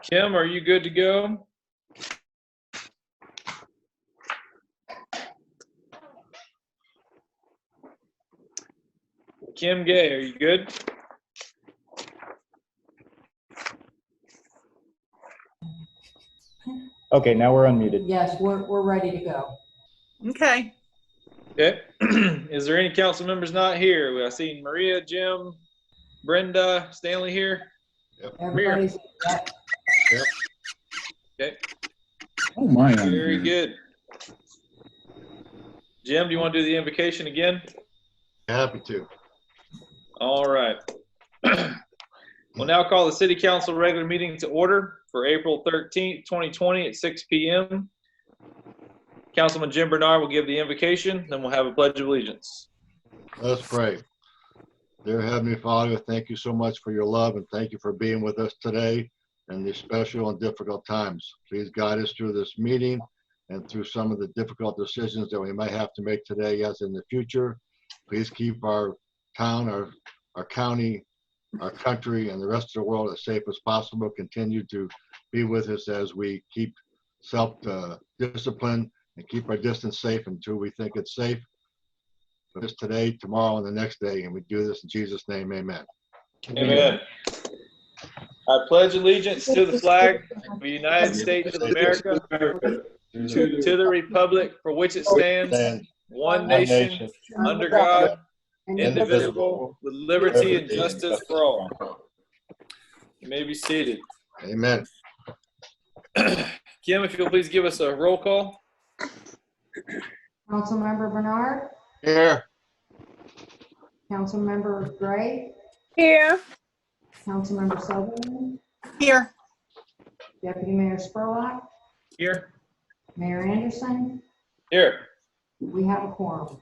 Kim, are you good to go? Kim Gay, are you good? Okay, now we're unmuted. Yes, we're ready to go. Okay. Okay. Is there any council members not here? I see Maria, Jim, Brenda, Stanley here. Yep. Everybody's Yep. Okay. Oh my. Very good. Jim, do you want to do the invocation again? Happy to. All right. We'll now call the City Council regular meeting to order for April 13th, 2020 at 6 p.m. Councilman Jim Bernard will give the invocation, then we'll have a pledge of allegiance. Let's pray. Dear Heavenly Father, thank you so much for your love and thank you for being with us today in these special and difficult times. Please guide us through this meeting and through some of the difficult decisions that we might have to make today as in the future. Please keep our town, our county, our country, and the rest of the world as safe as possible. Continue to be with us as we keep self-discipline and keep our distance safe until we think it's safe. For this today, tomorrow, and the next day, and we do this in Jesus' name, amen. Amen. I pledge allegiance to the flag of the United States of America, to the republic for which it stands, one nation, under God, indivisible, with liberty and justice for all. You may be seated. Amen. Kim, if you'll please give us a roll call. Councilmember Bernard, Here. Councilmember Gray, Here. Councilmember Sutherland, Here. Deputy Mayor Spurlock, Here. Mayor Anderson. Here. We have a quorum.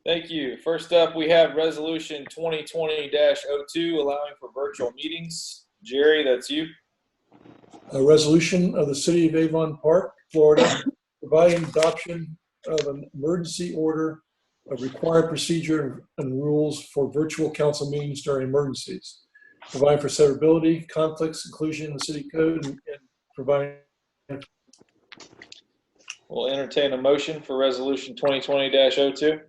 Thank you. First up, we have Resolution 2020-02 allowing for virtual meetings. Jerry, that's you. A resolution of the City of Avon Park, Florida, providing adoption of an emergency order of required procedure and rules for virtual council meetings during emergencies, providing for severability, conflicts, inclusion in the city code, and providing. We'll entertain a motion for Resolution 2020-02.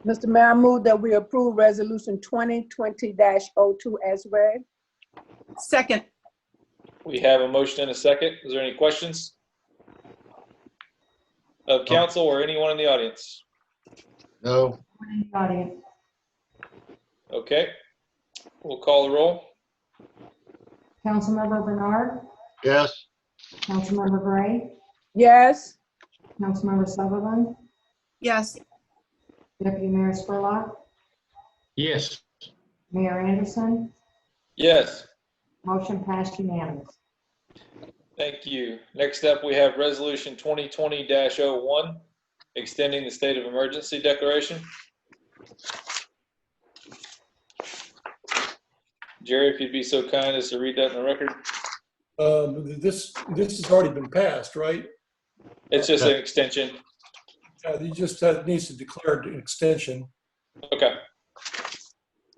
Mr. Mayor, I move that we approve Resolution 2020-02 as read. Second. We have a motion and a second. Is there any questions of council or anyone in the audience? No. In the audience, Okay. We'll call the roll. Councilmember Bernard, Yes. Councilmember Gray, Yes. Councilmember Sutherland, Yes. Deputy Mayor Spurlock, Yes. Mayor Anderson. Yes. Motion passed unanimous. Thank you. Next up, we have Resolution 2020-01, extending the state of emergency declaration. Jerry, if you'd be so kind as to read that in the record. This has already been passed, right? It's just an extension. He just needs to declare an extension. Okay.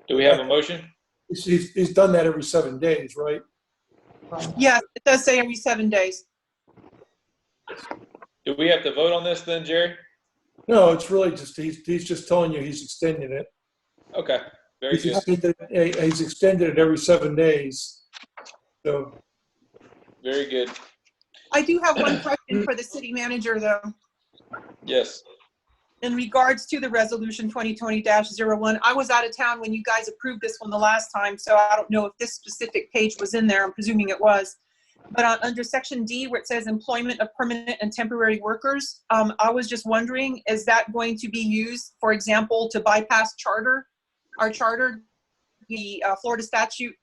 Do we have a motion? He's done that every 7 days, right? Yes, it does say every 7 days. Do we have to vote on this then, Jerry? No, it's really just, he's just telling you he's extending it. Okay. Very good. He's extended it every 7 days. So. Very good. I do have one question for the city manager, though. Yes. In regards to the resolution 2020-01, I was out of town when you guys approved this one the last time, so I don't know if this specific page was in there. I'm presuming it was. But under section D, where it says employment of permanent and temporary workers, I was just wondering, is that going to be used, for example, to bypass our charter, the Florida statute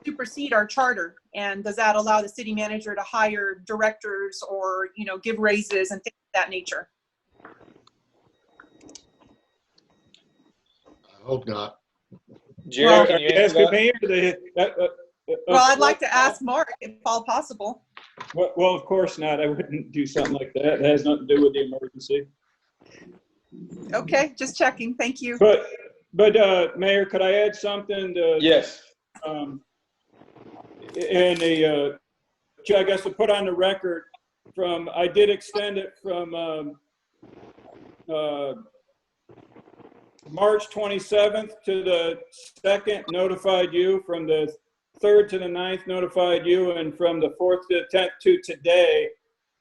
supersede our charter? And does that allow the city manager to hire directors or, give raises and things of that nature? I hope not. Jerry, can you answer that? Well, I'd like to ask Mark if all possible. Well, of course not. I wouldn't do something like that. It has nothing to do with the emergency. Okay, just checking. Thank you. But But Mayor, could I add something to, Yes. and I guess to put on the record I did extend it from March 27th to the 2nd, notified you, from the 3rd to the 9th, notified you, and from the 4th to the 10th to today.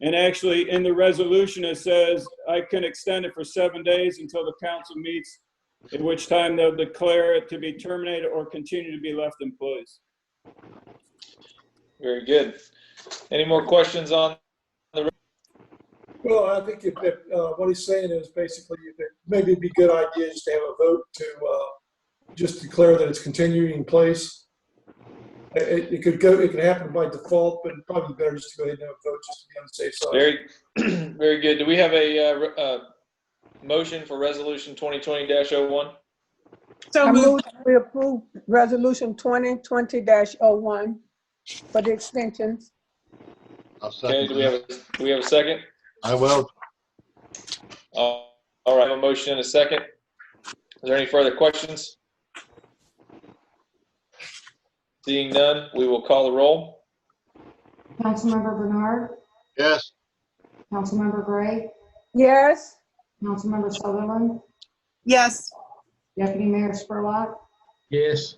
And actually, in the resolution, it says I can extend it for 7 days until the council meets, at which time they'll declare it to be terminated or continue to be left in place. Very good. Any more questions on? Well, I think if what he's saying is basically, maybe it'd be a good idea just to have a vote to just declare that it's continuing in place. It could happen by default, but it'd probably be better just to go ahead and have a vote just to be on the safe side. Very good. Do we have a motion for resolution 2020-01? So I moved. move that we approve resolution 2020-01 for the extensions. I'll Okay, second do that. we have a second? I will. All right, I have a motion and a second. Is there any further questions? Seeing none, we will call the roll. Councilmember Bernard, Yes. Councilmember Gray, Yes. Councilmember Sutherland, Yes. Deputy Mayor Spurlock, Yes.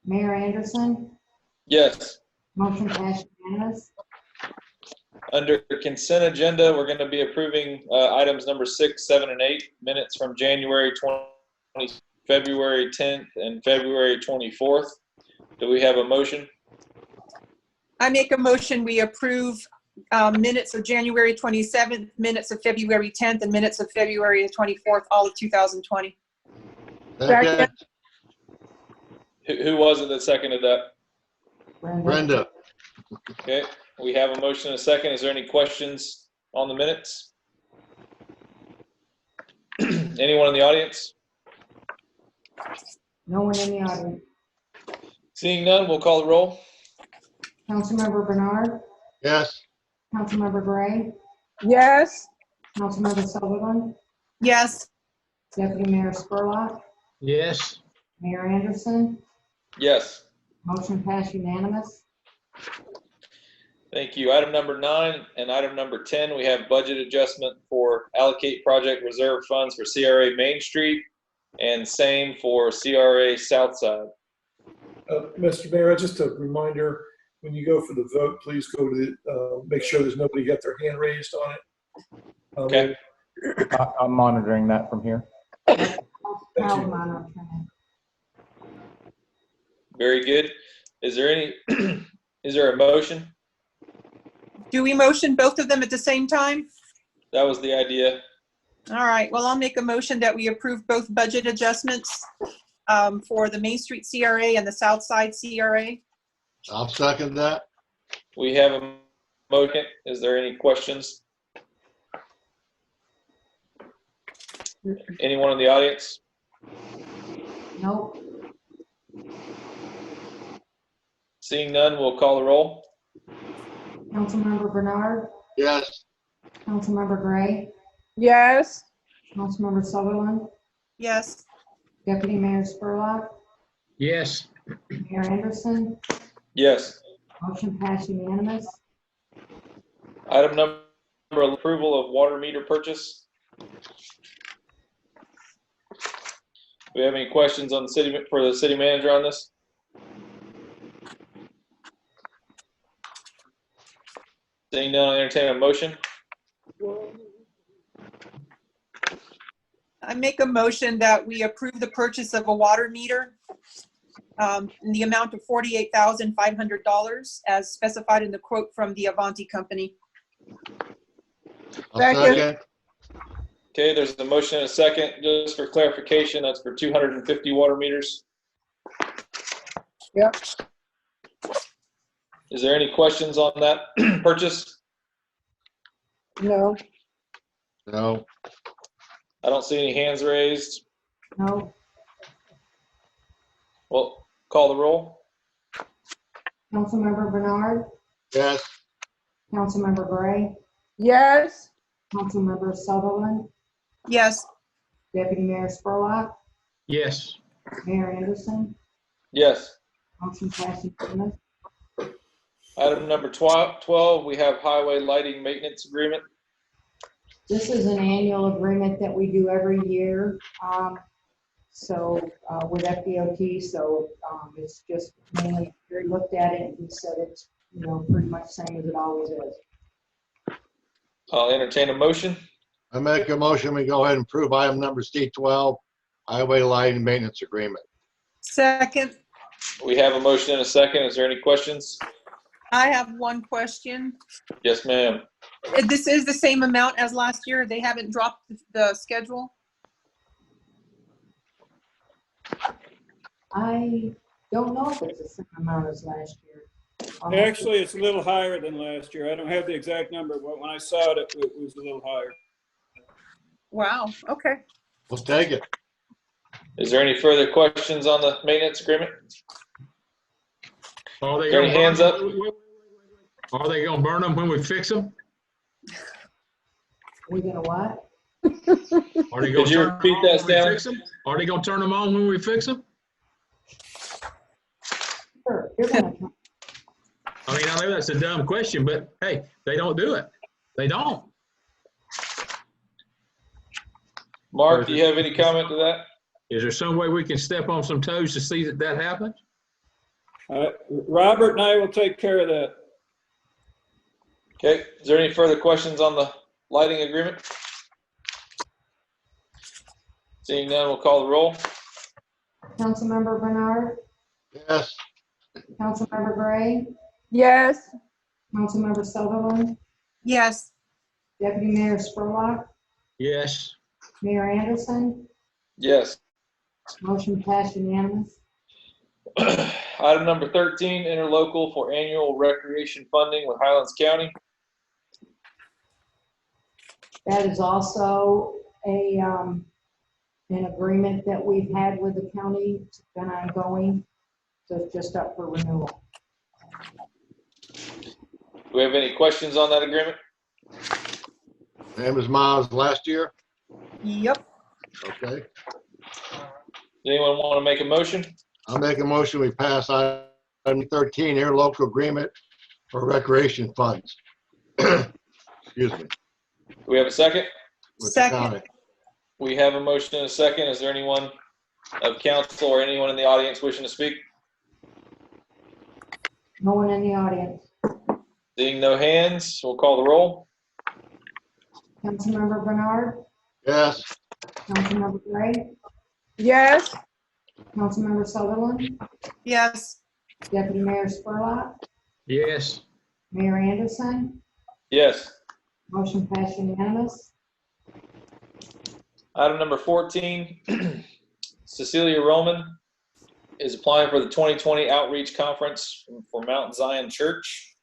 Mayor Anderson, Yes. motion passed unanimous. Under consent agenda, we're going to be approving items number 6, 7, and 8, minutes from January 20, February 10th, and February 24th. Do we have a motion? I make a motion, we approve minutes of January 27th, minutes of February 10th, and minutes of February 24th, all of 2020. Second. Who was it that seconded that? Brenda. Okay, we have a motion and a second. Is there any questions on the minutes? Anyone in the audience? No one in the audience. Seeing none, we'll call the roll. Councilmember Bernard, Yes. Councilmember Gray, Yes. Councilmember Sutherland, Yes. Deputy Mayor Spurlock, Yes. Mayor Anderson, Yes. motion passed unanimous. Thank you. Item number 9 and item number 10, we have budget adjustment for allocate project reserve funds for CRA Main Street and same for CRA South Side. Mr. Mayor, just a reminder, when you go for the vote, please go to the, make sure there's nobody got their hand raised on it. Okay. I'm monitoring that from here. I'll monitor it. Very good. Is there any, is there a motion? Do we motion both of them at the same time? That was the idea. All right, well, I'll make a motion that we approve both budget adjustments for the Main Street CRA and the South Side CRA. I'll second that. We have a motion. Is there any questions? Anyone in the audience? Nope. Seeing none, we'll call the roll. Councilmember Bernard, Yes. Councilmember Gray, Yes. Councilmember Sutherland, Yes. Deputy Mayor Spurlock, Yes. Mayor Anderson, Yes. motion passed unanimous. Item number approval of water meter purchase. Do we have any questions on the city for the city manager on this? Seeing none, I'll entertain a motion. I make a motion that we approve the purchase of a water meter in the amount of $48,500 as specified in the quote from the Avanti company. I'll Second. second. Okay, there's a motion and a second. Just for clarification, that's for 250 water meters. Yep. Is there any questions on that purchase? No. No. I don't see any hands raised. No. Well, call the roll. Councilmember Bernard, Yes. Councilmember Gray, Yes. Councilmember Sutherland, Yes. Deputy Mayor Spurlock, Yes. Mayor Anderson, Yes. motion passed unanimous. Item number 12, we have highway lighting maintenance agreement. This is an annual agreement that we do every year. With FDOT, it's just mainly, we looked at it and he said it's, pretty much same as it always is. I'll entertain a motion. I make a motion, we go ahead and approve item number C12, highway lighting maintenance agreement. Second, We have a motion and a second. Is there any questions? I have one question. Yes, ma'am. This is the same amount as last year. They haven't dropped the schedule. I don't know if it's the same amount as last year. Actually, it's a little higher than last year. I don't have the exact number, but when I saw it, it was a little higher. Wow, okay. We'll take it. Is there any further questions on the maintenance agreement? Are they Is there any gonna hands burn up? them? Are they gonna burn them when we fix them? We gonna what? Are they Could gonna you turn them repeat on that, when we Stanley? fix them? Are they gonna turn them on when we fix them? Sure, you're gonna, I mean, I know that's a dumb question, but hey, they don't do it. They don't. Mark, do you have any comment to that? Is there some way we can step on some toes to see that that happens? Robert and I will take care of that. Okay. Is there any further questions on the lighting agreement? Seeing none, we'll call the roll. Councilmember Bernard, Yes. Councilmember Gray, Yes. Councilmember Sutherland, Yes, Deputy Mayor Spurlock, Yes. Mayor Anderson, Yes. motion passed unanimous. Item number 13, interlocal for annual recreation funding with Highlands County. That is also an agreement that we've had with the county. It's been ongoing, so it's just up for renewal. Do we have any questions on that agreement? Same as miles last year. yep. Okay. Does anyone want to make a motion? I'll make a motion, we pass item 13, interlocal agreement for recreation funds. Excuse me. Do we have a second? With the Second. county. We have a motion and a second. Is there anyone of council or anyone in the audience wishing to speak? No one in the audience. Seeing no hands, we'll call the roll. Councilmember Bernard, Yes. Councilmember Gray, Yes. Councilmember Sutherland, Yes, Deputy Mayor Spurlock, Yes. Mayor Anderson, Yes. motion passed unanimous. Item number 14, Cecilia Roman is applying for the 2020 Outreach Conference for Mount Zion Church.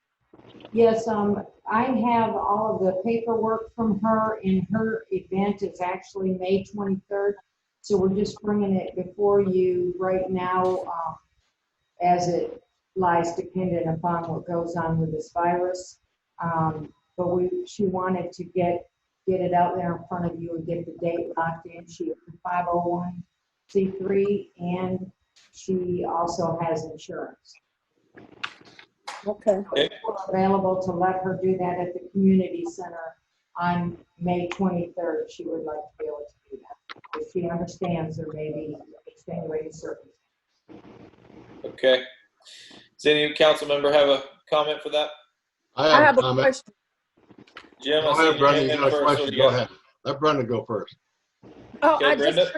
Yes, I have all of the paperwork from her, and her event is actually May 23rd. So we're just bringing it before you right now, as it lies dependent upon what goes on with this virus. But she wanted to get it out there in front of you and get the date locked in. She's a 501c3, and she also has insurance. Okay. Okay. We're available to let her do that at the community center on May 23rd. She would like to be able to do that, if she understands there may be extenuating circumstances. Okay. Does any council member have a comment for that? I have a comment. question. Jim, Go I see ahead, your Brenda, hand you in got a first. question, What do you go got? ahead. Let Brenda go first. Oh, Okay, Brenda?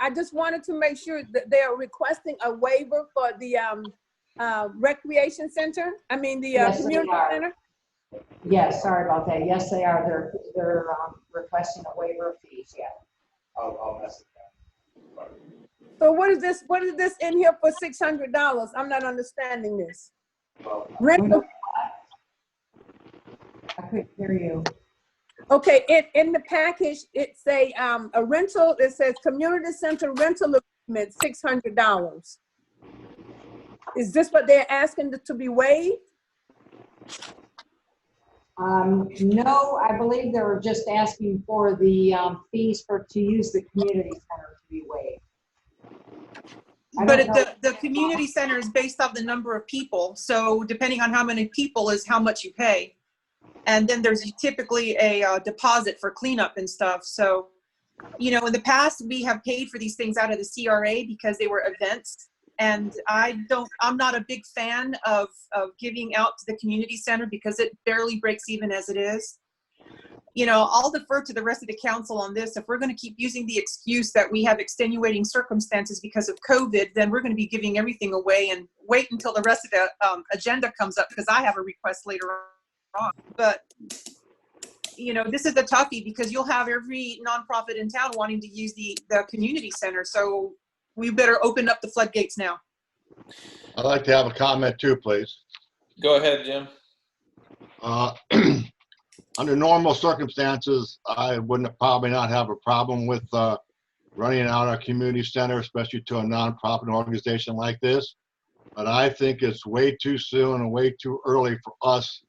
I just wanted to make sure that they are requesting a waiver for the recreation center. I mean, the Yes, they community are. center. Yes, sorry about that. Yes, they are. They're requesting a waiver of fees, yeah. I'll message them. So what is this in here for $600? I'm not understanding this. Rental, I couldn't hear you. okay, in the package, it's a rental, it says community center rental agreement, $600. Is this what they're asking to be waived? No, I believe they were just asking for the fees to use the community center to be waived. I But don't know. the community center is based off the number of people. So depending on how many people is how much you pay. And then there's typically a deposit for cleanup and stuff. So, you know, in the past, we have paid for these things out of the CRA because they were events. And I'm not a big fan of giving out to the community center because it barely breaks even as it is. You know, I'll defer to the rest of the council on this. If we're going to keep using the excuse that we have extenuating circumstances because of COVID, then we're going to be giving everything away and wait until the rest of the agenda comes up because I have a request later on. But, you know, this is a toughie because you'll have every nonprofit in town wanting to use the community center. So we better open up the floodgates now. I'd like to have a comment too, please. Go ahead, Jim. Under normal circumstances, I wouldn't probably not have a problem with running out our community center, especially to a nonprofit organization like this. But I think it's way too soon and way too early for us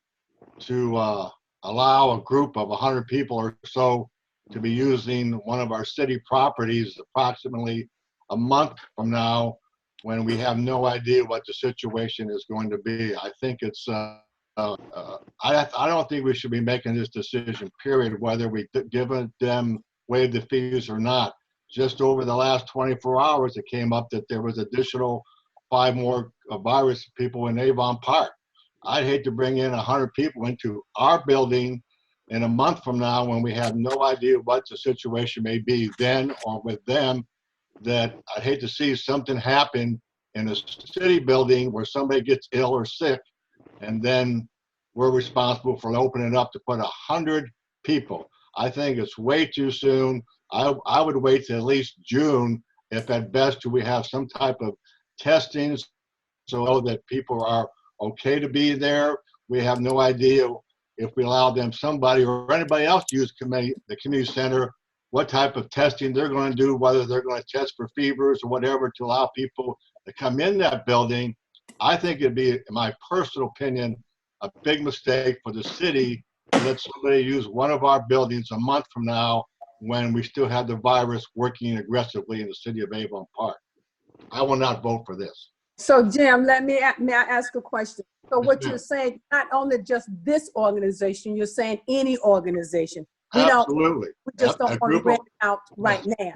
to allow a group of 100 people or so to be using one of our city properties approximately a month from now when we have no idea what the situation is going to be. I think it's I don't think we should be making this decision, period, whether we give them waive the fees or not. Just over the last 24 hours, it came up that there was additional 5 more virus people in Avon Park. I'd hate to bring in 100 people into our building in a month from now when we have no idea what the situation may be then or with them, that I'd hate to see something happen in a city building where somebody gets ill or sick, and then we're responsible for opening it up to put 100 people. I think it's way too soon. I would wait till at least June, if at best do we have some type of testing so that people are okay to be there. We have no idea if we allow them, somebody or anybody else to use the community center, what type of testing they're going to do, whether they're going to test for fevers or whatever to allow people to come in that building. I think it'd be, in my personal opinion, a big mistake for the city to let somebody use one of our buildings a month from now when we still have the virus working aggressively in the city of Avon Park. I will not vote for this. So Jim, may I ask a question? So Yes, what ma'am. you're saying, not only just this organization, you're saying any organization. Absolutely. We just don't A want to group rent of- it out right now.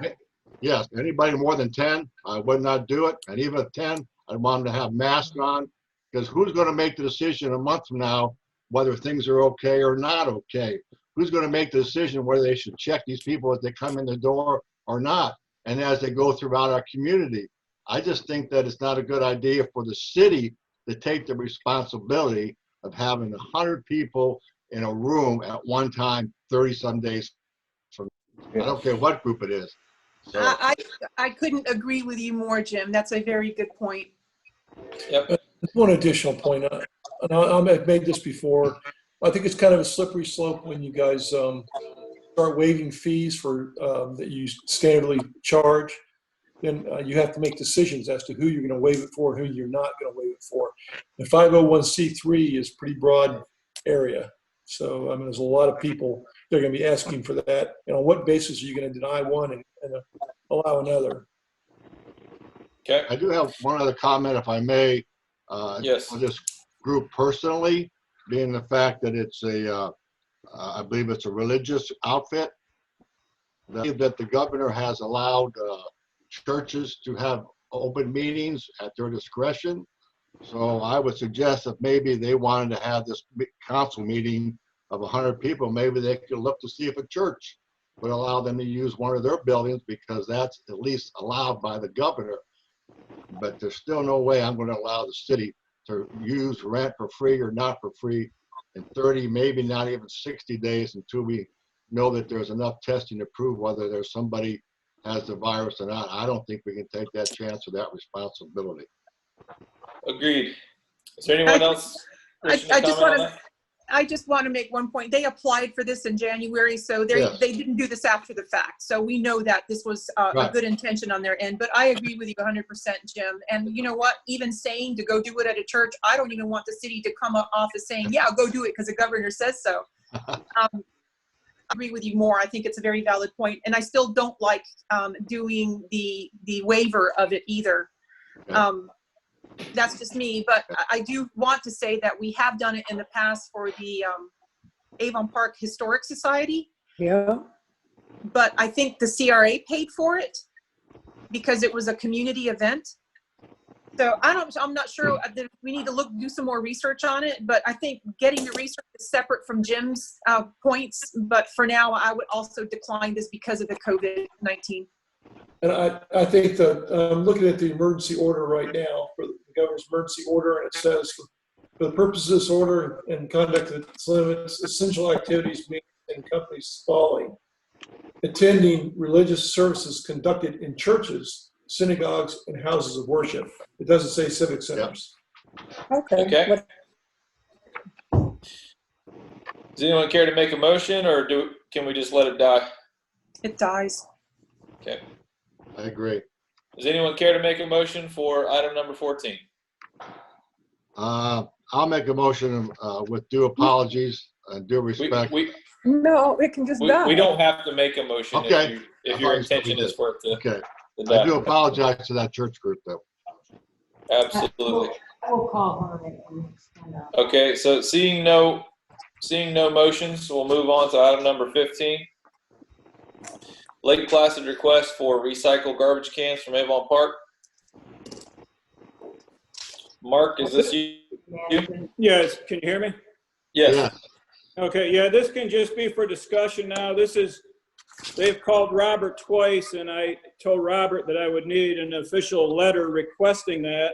Yes, anybody more than 10, I would not do it. And even at 10, I'd want them to have masks on, because who's going to make the decision a month from now whether things are okay or not okay? Who's going to make the decision whether they should check these people as they come in the door or not, and as they go throughout our community? I just think that it's not a good idea for the city to take the responsibility of having 100 people in a room at one time, 30-some days from. I don't care what group it is. So, I couldn't agree with you more, Jim. That's a very good point. Yep. One additional point, and I've made this before. I think it's kind of a slippery slope when you guys start waiving fees for that you standardly charge. Then you have to make decisions as to who you're going to waive it for and who you're not going to waive it for. The 501c3 is a pretty broad area. So, I mean, there's a lot of people that are going to be asking for that. And on what basis are you going to deny one and allow another? Okay. I do have one other comment, if I may. Yes. For this group personally, being the fact that it's I believe it's a religious outfit, that the governor has allowed churches to have open meetings at their discretion. So I would suggest that maybe they wanted to have this council meeting of 100 people, maybe they could look to see if a church would allow them to use one of their buildings, because that's at least allowed by the governor. But there's still no way I'm going to allow the city to use rent for free or not for free in 30, maybe not even 60 days until we know that there's enough testing to prove whether there's somebody has the virus or not. I don't think we can take that chance or that responsibility. Agreed. Is there anyone else? I just want to make one point. They applied for this in January, so Yes. they didn't do this after the fact. So we know that this was a Right. good intention on their end. But I agree with you 100%, Jim. And you know what? Even saying to go do it at a church, I don't even want the city to come off as saying, yeah, go do it because the governor says so. agree with you more. I think it's a very valid point, and I still don't like doing the waiver of it either. That's just me, but I do want to say that we have done it in the past for the Avon Park Historic Society. Yeah. But I think the CRA paid for it because it was a community event. So I'm not sure. We need to do some more research on it, but I think getting the research is separate from Jim's points. But for now, I would also decline this because of the COVID-19. And I think that I'm looking at the emergency order right now for the governor's emergency order, and it says for the purposes of this order and conduct of its limits, essential activities mean in companies following: attending religious services conducted in churches, synagogues, and houses of worship. It doesn't say civic centers. Okay. Okay. Does anyone care to make a motion, or can we just let it die? It dies. Okay. I agree. Does anyone care to make a motion for item number 14? I'll make a motion with due apologies and due respect. No, it can just die. We don't have to make a motion Okay. if your intention is for it to. Okay. to die. I do apologize to that church group, though. Absolutely. I will call her and stand up. Okay, so seeing no motions, we'll move on to item number 15. Lake Placid request for recycled garbage cans from Avon Park. Mark, is this you? Yes, can you hear me? Yes. Yeah. Okay, yeah, this can just be for discussion now. They've called Robert twice, and I told Robert that I would need an official letter requesting that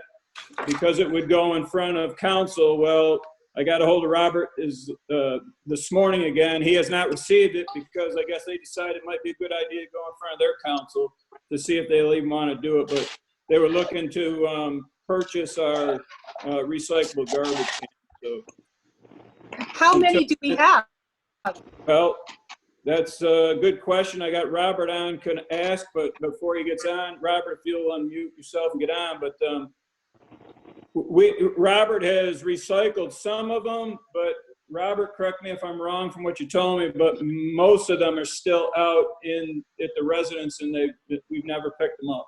because it would go in front of council. Well, I got a hold of Robert this morning again. He has not received it because I guess they decided it might be a good idea to go in front of their council to see if they'll even want to do it. But they were looking to purchase our recyclable garbage cans. So, How many do we have? well, that's a good question. I got Robert on, can ask, but before he gets on, Robert, if you'll unmute yourself and get on. But Robert has recycled some of them, but Robert, correct me if I'm wrong from what you told me, but most of them are still out at the residence, and we've never picked them up.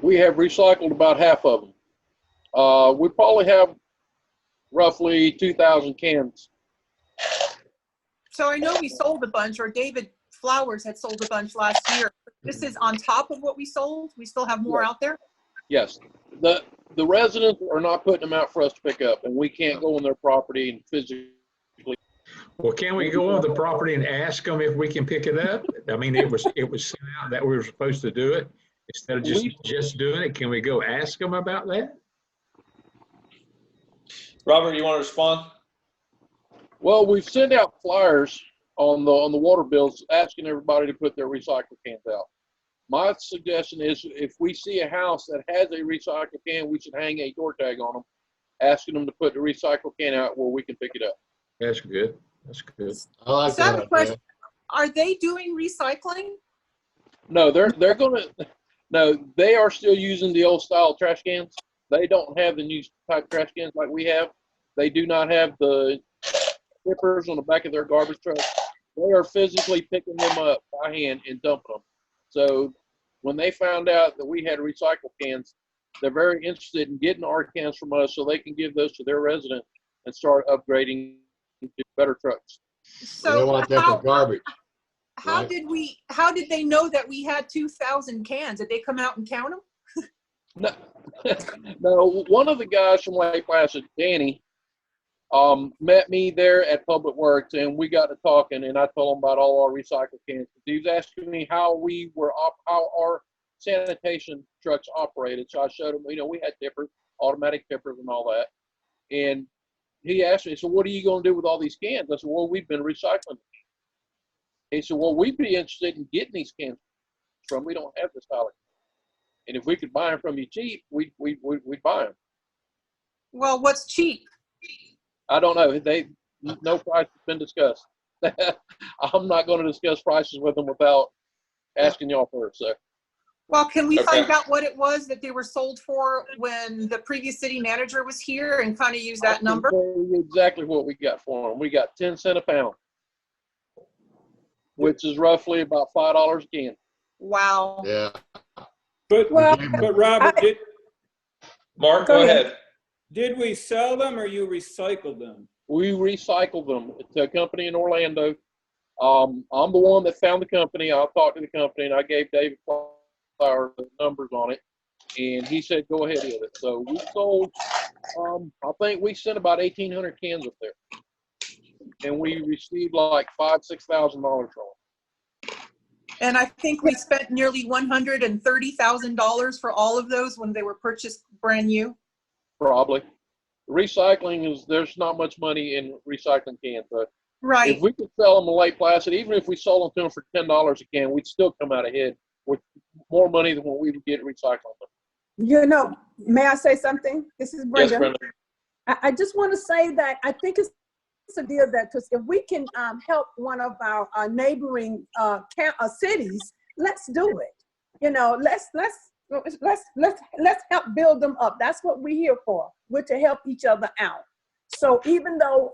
We have recycled about half of them. We probably have roughly 2,000 cans. So I know we sold a bunch, or David Flowers had sold a bunch last year. This is on top of what we sold? We still have more out there? Yes. The residents are not putting them out for us to pick up, and we can't go on their property and physically. Well, can we go on the property and ask them if we can pick it up? I mean, it was sent out that we were supposed to do it. Instead of just doing it, can we go ask them about that? Robert, you want to respond? Well, we've sent out flyers on the water bills asking everybody to put their recycle cans out. My suggestion is if we see a house that has a recycle can, we should hang a door tag on them, asking them to put the recycle can out where we can pick it up. That's good. That's good. I like So I have that a question. idea. Are they doing recycling? No, they're gonna. No, they are still using the old style trash cans. They don't have the new type trash cans like we have. They do not have the zippers on the back of their garbage truck. They are physically picking them up by hand and dumping them. So when they found out that we had recycle cans, they're very interested in getting our cans from us so they can give those to their residents and start upgrading to better trucks. They So want that for garbage. how right? did they know that we had 2,000 cans? Did they come out and count them? No, one of the guys from Lake Placid, Danny, met me there at Public Works, and we got to talking, and I told him about all our recycle cans. He was asking me how how our sanitation trucks operated. So I showed him, we had tippers, automatic tippers and all that. And he asked me, so what are you going to do with all these cans? I said, well, we've been recycling them. He said, well, we'd be interested in getting these cans from. We don't have this style. And if we could buy them from you cheap, we'd buy them. Well, what's cheap? I don't know. No price has been discussed. I'm not going to discuss prices with them without asking y'all first. So. Well, can we Okay. find out what it was that they were sold for when the previous city manager was here and kind of use that number? I'll tell you exactly what we got for them. We got 10 cents a pound. which is roughly about $5 a can. Wow. Yeah. But, Well, but Robert, Mark, Go go ahead. ahead. did we sell them or you recycled them? We recycled them to a company in Orlando. I'm the one that found the company. I talked to the company and I gave David Flower the numbers on it, and he said go ahead with it. So we sold. I think we sent about 1,800 cans up there, and we received like $5,000–6,000 from it. And I think we spent nearly $130,000 for all of those when they were purchased brand new. Probably. Recycling is, there's not much money in recycling cans. But Right. if we could sell them in Lake Placid, even if we sold them to them for $10 a can, we'd still come out ahead with more money than what we would get recycling them. you know, may I say something? This is Yes, Brenda. Brenda. I just want to say that I think it's a deal that, because if we can help one of our neighboring cities, let's do it. You know, let's help build them up. That's what we're here for. We're to help each other out. So even though,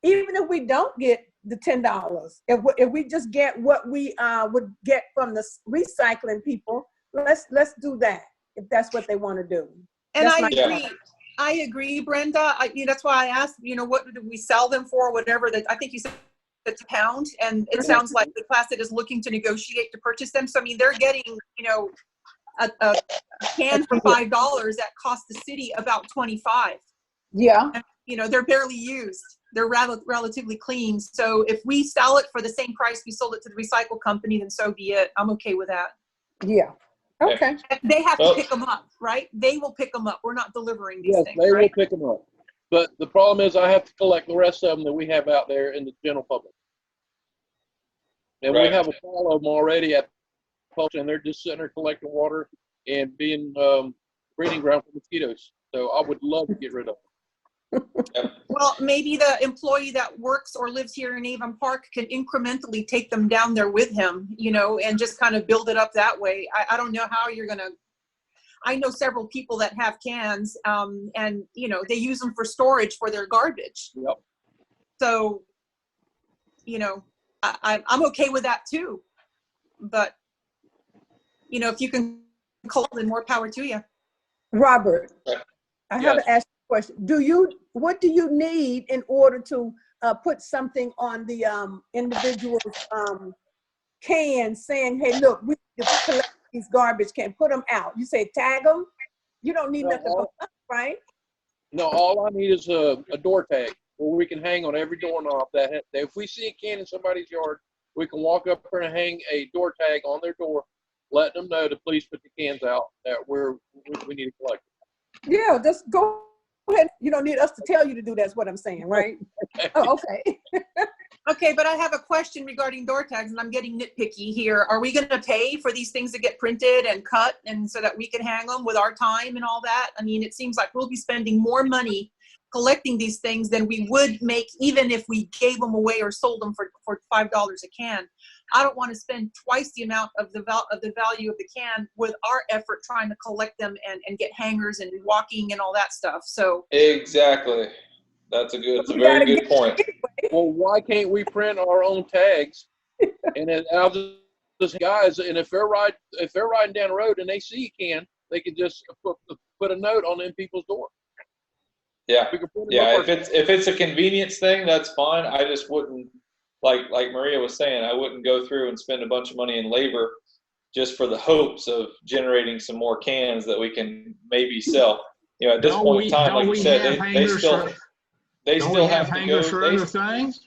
even if we don't get the $10, if we just get what we would get from the recycling people, let's do that if that's what they want to do. And That's I my- agree. I agree, Brenda. That's why I asked, what do we sell them for, whatever. That I think you said it's a pound, and it sounds like Lake Placid is looking to negotiate to purchase them. So, I mean, they're getting, a can for $5 that cost the city about $25. Yeah. And, they're barely used. They're relatively clean. So if we sell it for the same price we sold it to the recycle company, then so be it. I'm okay with that. Yeah. Okay. They have Well- to pick them up, right? They will pick them up. We're not delivering these Yes, things, they right? will pick them up. But the problem is I have to collect the rest of them that we have out there in the general public. And Right. we have a pile of them already at the post, and they're just sitting there collecting water and being breeding ground for mosquitoes. So I would love to get rid of them. Well, maybe the employee that works or lives here in Avon Park can incrementally take them down there with him, and just kind of build it up that way. I don't know how you're going to, I know several people that have cans, and, they use them for storage for their garbage. Yep. So, I'm okay with that too. But, if you can collect, then more power to you. Robert, Right. I have Yes. to ask you a question. What do you need in order to put something on the individual's can saying, hey, look, we just collect these garbage cans, put them out. You say tag them? You don't need No, nothing but us, right? No, all I need is a door tag where we can hang on every doorknob that if we see a can in somebody's yard, we can walk up there and hang a door tag on their door, letting them know to please put the cans out that we need to collect. Yeah, just go ahead. You don't need us to tell you to do that's what I'm saying, right? Oh, okay. Okay, but I have a question regarding door tags, and I'm getting nitpicky here. Are we going to pay for these things to get printed and cut, and so that we can hang them with our time and all that? I mean, it seems like we'll be spending more money collecting these things than we would make even if we gave them away or sold them for $5 a can. I don't want to spend twice the amount of the value of the can with our effort trying to collect them and get hangers and walking and all that stuff. So Exactly. It's a very good point. Well, why can't we print our own tags? And then I'll just guys, and if they're riding down the road and they see a can, they can just put a note on them people's door. Yeah. We can put it Yeah, up if it's a convenience thing, that's fine. I just wouldn't, like Maria was saying, I wouldn't go through and spend a bunch of money in labor just for the hopes of generating some more cans that we can maybe sell. At this point in time, like you said, they still have to go. For other things?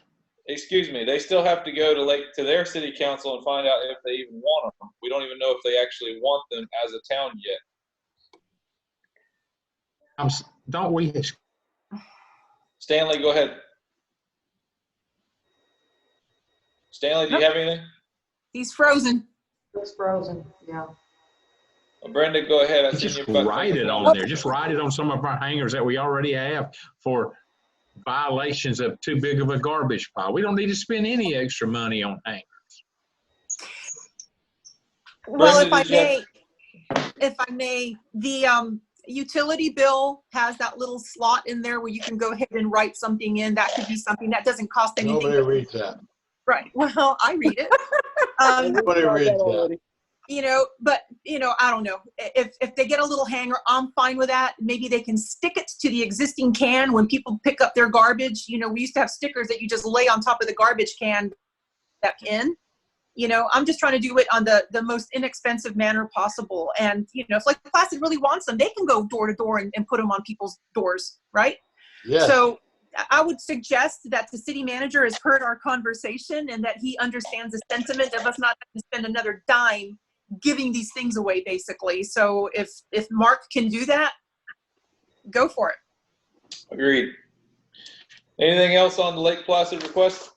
Excuse me, they still have to go to their city council and find out if they even want them. We don't even know if they actually want them as a town yet. Don't we? Stanley, go ahead. Stanley, do you have anything? he's frozen. It's frozen, yeah. Well, Brenda, go ahead. I see Just your button. write it on there. Just write it on some of our hangers that we already have for violations of too big of a garbage pile. We don't need to spend any extra money on hangers. Well, if Brenda, I may, the utility bill has that little slot in there where you can go ahead and write something in. That could be something that doesn't cost anything. Nobody reads that. Right. Well, I read it. Everybody reads that. Already. But I don't know. If they get a little hanger, I'm fine with that. Maybe they can stick it to the existing can when people pick up their garbage. We used to have stickers that you just lay on top of the garbage can back in. I'm just trying to do it on the most inexpensive manner possible. And, if like Placid really wants them, they can go door to door and put them on people's doors, right? Yes. So I would suggest that the city manager has heard our conversation and that he understands the sentiment of us not having to spend another dime giving these things away, basically. So if Mark can do that, go for it. Agreed. Anything else on the Lake Placid request?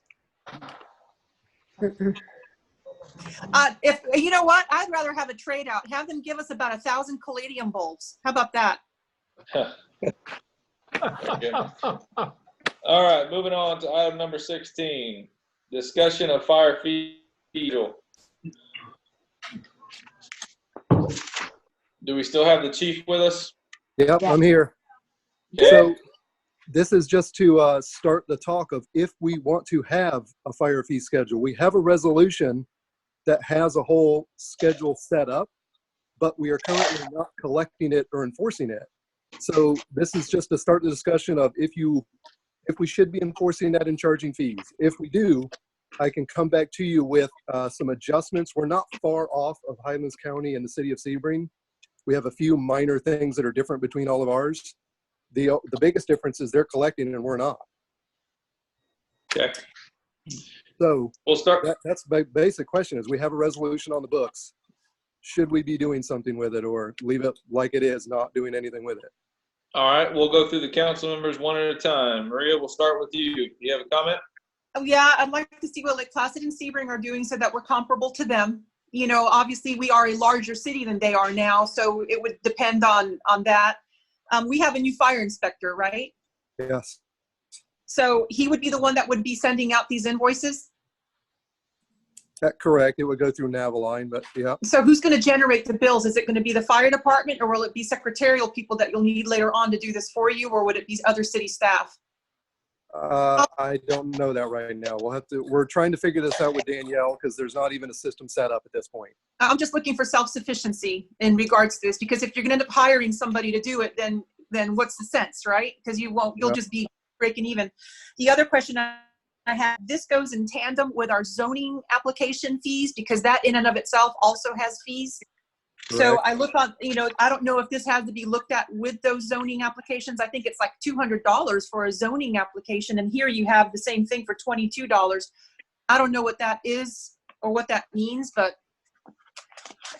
If you know what, I'd rather have a trade out. Have them give us about 1,000 Caladium bulbs. How about that? Okay. All right, moving on to item number 16, discussion of fire fee schedule. Do we still have the chief with us? Yep, I'm here. Okay. So this is just to start the talk of if we want to have a fire fee schedule. We have a resolution that has a whole schedule set up, but we are currently not collecting it or enforcing it. So this is just to start the discussion of if we should be enforcing that and charging fees. If we do, I can come back to you with some adjustments. We're not far off of Highlands County and the city of Sebring. We have a few minor things that are different between all of ours. The biggest difference is they're collecting and we're not. Okay. So We'll start. that's my basic question is we have a resolution on the books. Should we be doing something with it or leave it like it is, not doing anything with it? All right, we'll go through the council members one at a time. Maria, we'll start with you. Do you have a comment? Oh, yeah, I'd like to see what Lake Placid and Sebring are doing so that we're comparable to them. Obviously we are a larger city than they are now, so it would depend on that. We have a new fire inspector, right? Yes. So he would be the one that would be sending out these invoices? Correct. It would go through Navaline, but yeah. So who's going to generate the bills? Is it going to be the fire department or will it be secretarial people that you'll need later on to do this for you, or would it be other city staff? I don't know that right now. We're trying to figure this out with Danielle because there's not even a system set up at this point. I'm just looking for self-sufficiency in regards to this, because if you're going to end up hiring somebody to do it, then what's the sense, right? Because you'll just be breaking even. The other question I have, this goes in tandem with our zoning application fees, because that in and of itself also has fees. So Correct. I look on, I don't know if this has to be looked at with those zoning applications. I think it's like $200 for a zoning application. And here you have the same thing for $22. I don't know what that is or what that means, but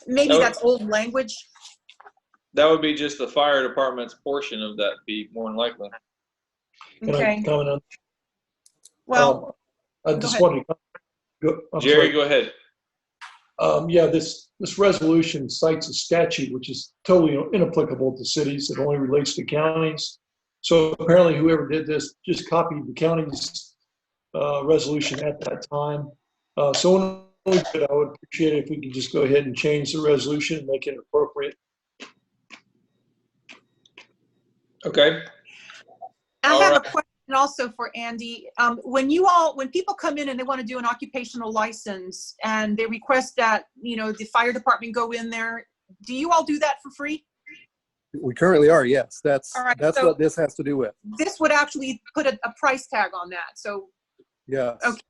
maybe that's old language. That would be just the fire department's portion of that fee, more than likely. Can Okay. I comment on? Well, I go just ahead. wanted to. I'm Jerry, sorry. go ahead. Yeah, this resolution cites a statute which is totally inapplicable to cities. It only relates to counties. So apparently whoever did this just copied the county's resolution at that time. So I would appreciate it if we could just go ahead and change the resolution and make it appropriate. Okay. I All have right. a question also for Andy. When people come in and they want to do an occupational license and they request that, the fire department go in there, do you all do that for free? We currently are, yes. That's All right, so what this has to do with. this would actually put a price tag on that. So, Yes. okay.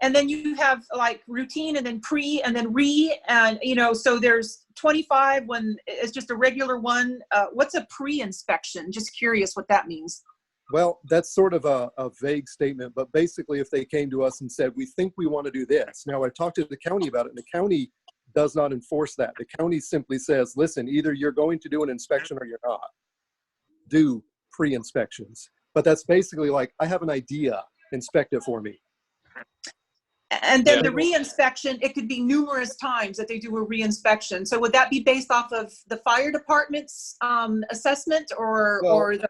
And then you have like routine and then pre and then re, and so there's 25 when it's just a regular one. What's a pre-inspection? Just curious what that means. Well, that's sort of a vague statement, but basically if they came to us and said, we think we want to do this. Now I talked to the county about it and the county does not enforce that. The county simply says, listen, either you're going to do an inspection or you're not. Do pre-inspections. But that's basically like, I have an idea, inspect it for me. And then the re-inspection, it could be numerous times that they do a re-inspection. So would that be based off of the fire department's assessment or the...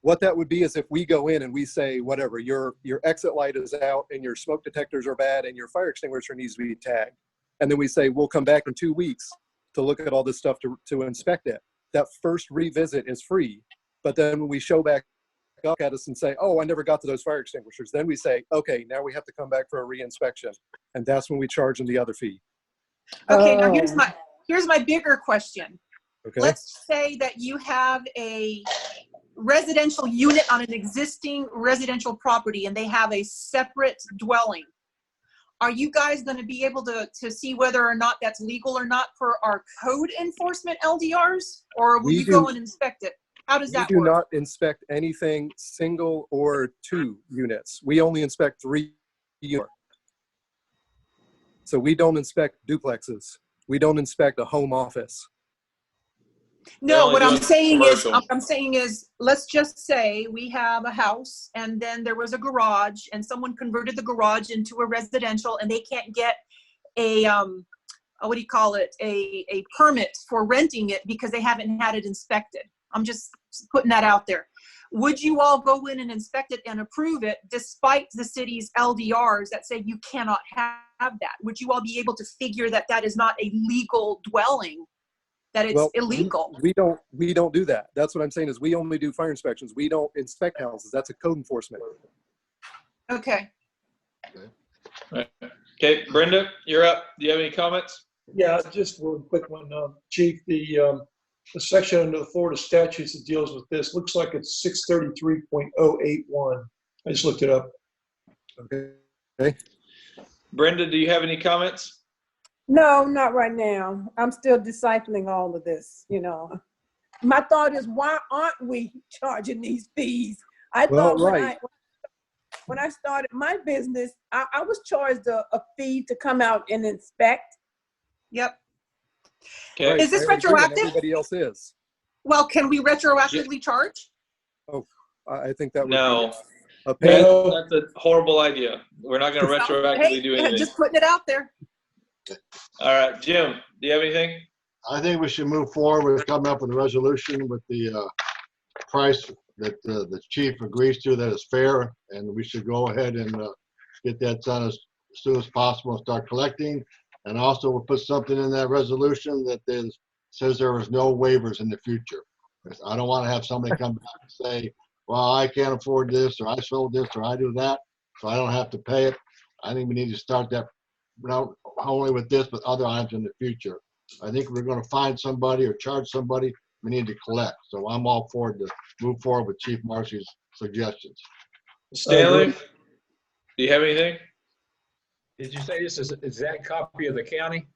What that would be is if we go in and we say, whatever, your exit light is out and your smoke detectors are bad and your fire extinguisher needs to be tagged. And then we say, we'll come back in 2 weeks to look at all this stuff to inspect it. That first revisit is free. But then when we show back up at us and say, oh, I never got to those fire extinguishers. Then we say, okay, now we have to come back for a re-inspection. And that's when we charge them the other fee. Okay, now here's my bigger question. Okay. Let's say that you have a residential unit on an existing residential property and they have a separate dwelling. Are you guys going to be able to see whether or not that's legal or not for our code enforcement LDRs? Or will you go and inspect it? How does that work? We do not inspect anything single or 2 units. We only inspect 3 units. So we don't inspect duplexes. We don't inspect a home office. No, what I'm saying commercial. is, let's just say we have a house and then there was a garage and someone converted the garage into a residential and they can't get a, what do you call it? A permit for renting it because they haven't had it inspected. I'm just putting that out there. Would you all go in and inspect it and approve it despite the city's LDRs that say you cannot have that? Would you all be able to figure that that is not a legal dwelling? That it's illegal. We don't do that. That's what I'm saying is we only do fire inspections. We don't inspect houses. That's a code enforcement. Okay. Okay, Brenda, you're up. Do you have any comments? Yeah, just one quick one, Chief. The section under the Florida statutes that deals with this looks like it's 633.081. I just looked it up. Okay. Brenda, do you have any comments? No, not right now. I'm still discipling all of this, you know. My thought is, why aren't we charging these fees? I thought when I started my business, I was charged a fee to come out and inspect. Yep. Okay. Is this retroactive? Everybody else is. Well, can we retroactively charge? Oh, I think that would No. be a pain. That's a horrible idea. We're not going to retroactively do anything. Just putting it out there. All right, Jim, do you have anything? I think we should move forward with coming up with a resolution with the price that the chief agrees to that is fair, and we should go ahead and get that done as soon as possible and start collecting. And also we'll put something in that resolution that says there is no waivers in the future. I don't want to have somebody come back and say, well, I can't afford this, or I sold this, or I do that, so I don't have to pay it. I think we need to start that not only with this, but other items in the future. I think we're going to find somebody or charge somebody. We need to collect. So I'm all for it to move forward with Chief Marcy's suggestions. Stanley, do you have anything? Did you say this is an exact copy of the county?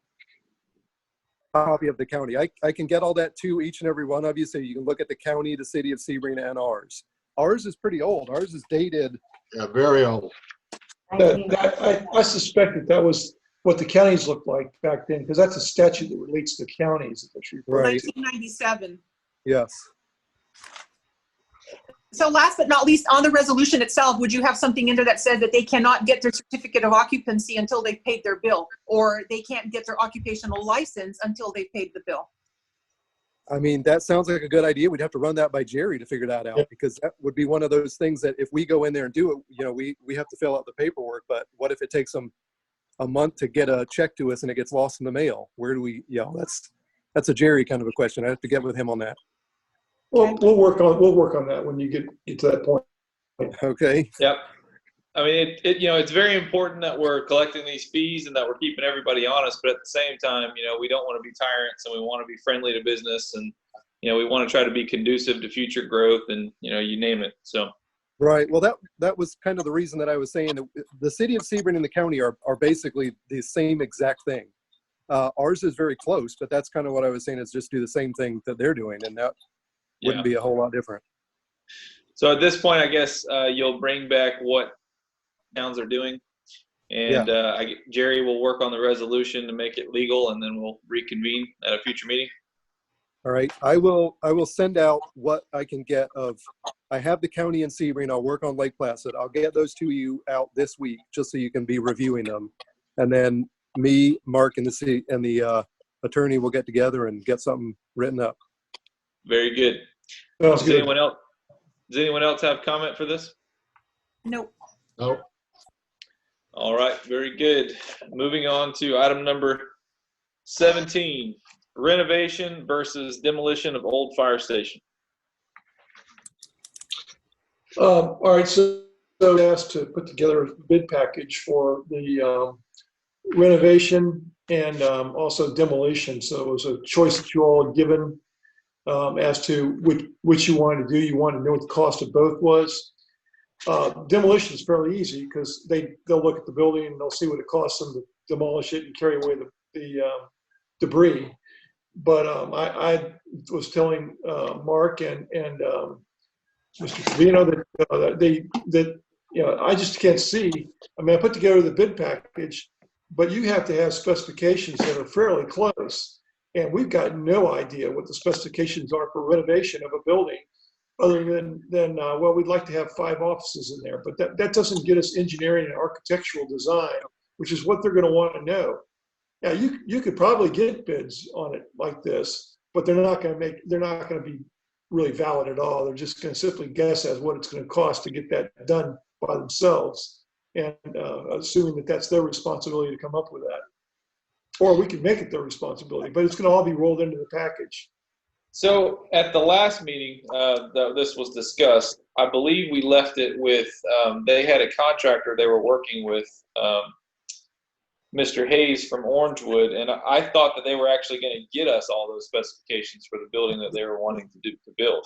Copy of the county. I can get all that to each and every one of you so you can look at the county, the city of Sebring, and ours. Ours is pretty old. Ours is dated. Yeah, very old. I suspect that was what the counties looked like back then, because that's a statute that relates to counties. Right. 1997. Yes. So last but not least, on the resolution itself, would you have something in there that said that they cannot get their certificate of occupancy until they've paid their bill, or they can't get their occupational license until they've paid the bill? I mean, that sounds like a good idea. We'd have to run that by Jerry to figure that out, because that would be one of those things that if we go in there and do it, you know, we have to fill out the paperwork, but what if it takes them a month to get a check to us and it gets lost in the mail? Where do we, that's a Jerry kind of a question. I have to get with him on that. Well, we'll work on that when you get to that point. Okay. Yep. I mean, it's very important that we're collecting these fees and that we're keeping everybody honest, but at the same time, we don't want to be tyrants and we want to be friendly to business, and, we want to try to be conducive to future growth and, you name it. So. Right. Well, that was kind of the reason that I was saying that the city of Sebring and the county are basically the same exact thing. Ours is very close, but that's kind of what I was saying, is just do the same thing that they're doing, and that wouldn't be a whole lot different. So at this point, I guess you'll bring back what towns are doing, and Jerry will work on the resolution to make it legal, and then we'll reconvene at a future meeting. All right. I will send out what I can get of. I have the county in Sebring. I'll work on Lake Placid. I'll get those to you out this week, just so you can be reviewing them, and then me, Mark, and the attorney will get together and get something written up. Very good. Does anyone else have comment for this? Nope. Nope. All right, very good. Moving on to item number 17, renovation versus demolition of old fire station. All right, so I asked to put together a bid package for the renovation and also demolition. So it was a choice that you all had given as to which you wanted to do. You wanted to know what the cost of both was. Demolition is fairly easy because they'll look at the building and they'll see what it costs them to demolish it and carry away the debris. But I was telling Mark and Mr. Trevino that I just can't see. I mean, I put together the bid package, but you have to have specifications that are fairly close, and we've got no idea what the specifications are for renovation of a building, other than well, we'd like to have 5 offices in there, but that doesn't get us engineering and architectural design, which is what they're going to want to know. Yeah, you could probably get bids on it like this, but they're not going to be really valid at all. They're just going to simply guess as what it's going to cost to get that done by themselves, and assuming that that's their responsibility to come up with that. Or we could make it their responsibility, but it's going to all be rolled into the package. So at the last meeting, this was discussed. I believe we left it with, they had a contractor they were working with, Mr. Hayes from Orangewood, and I thought that they were actually going to get us all those specifications for the building that they were wanting to build.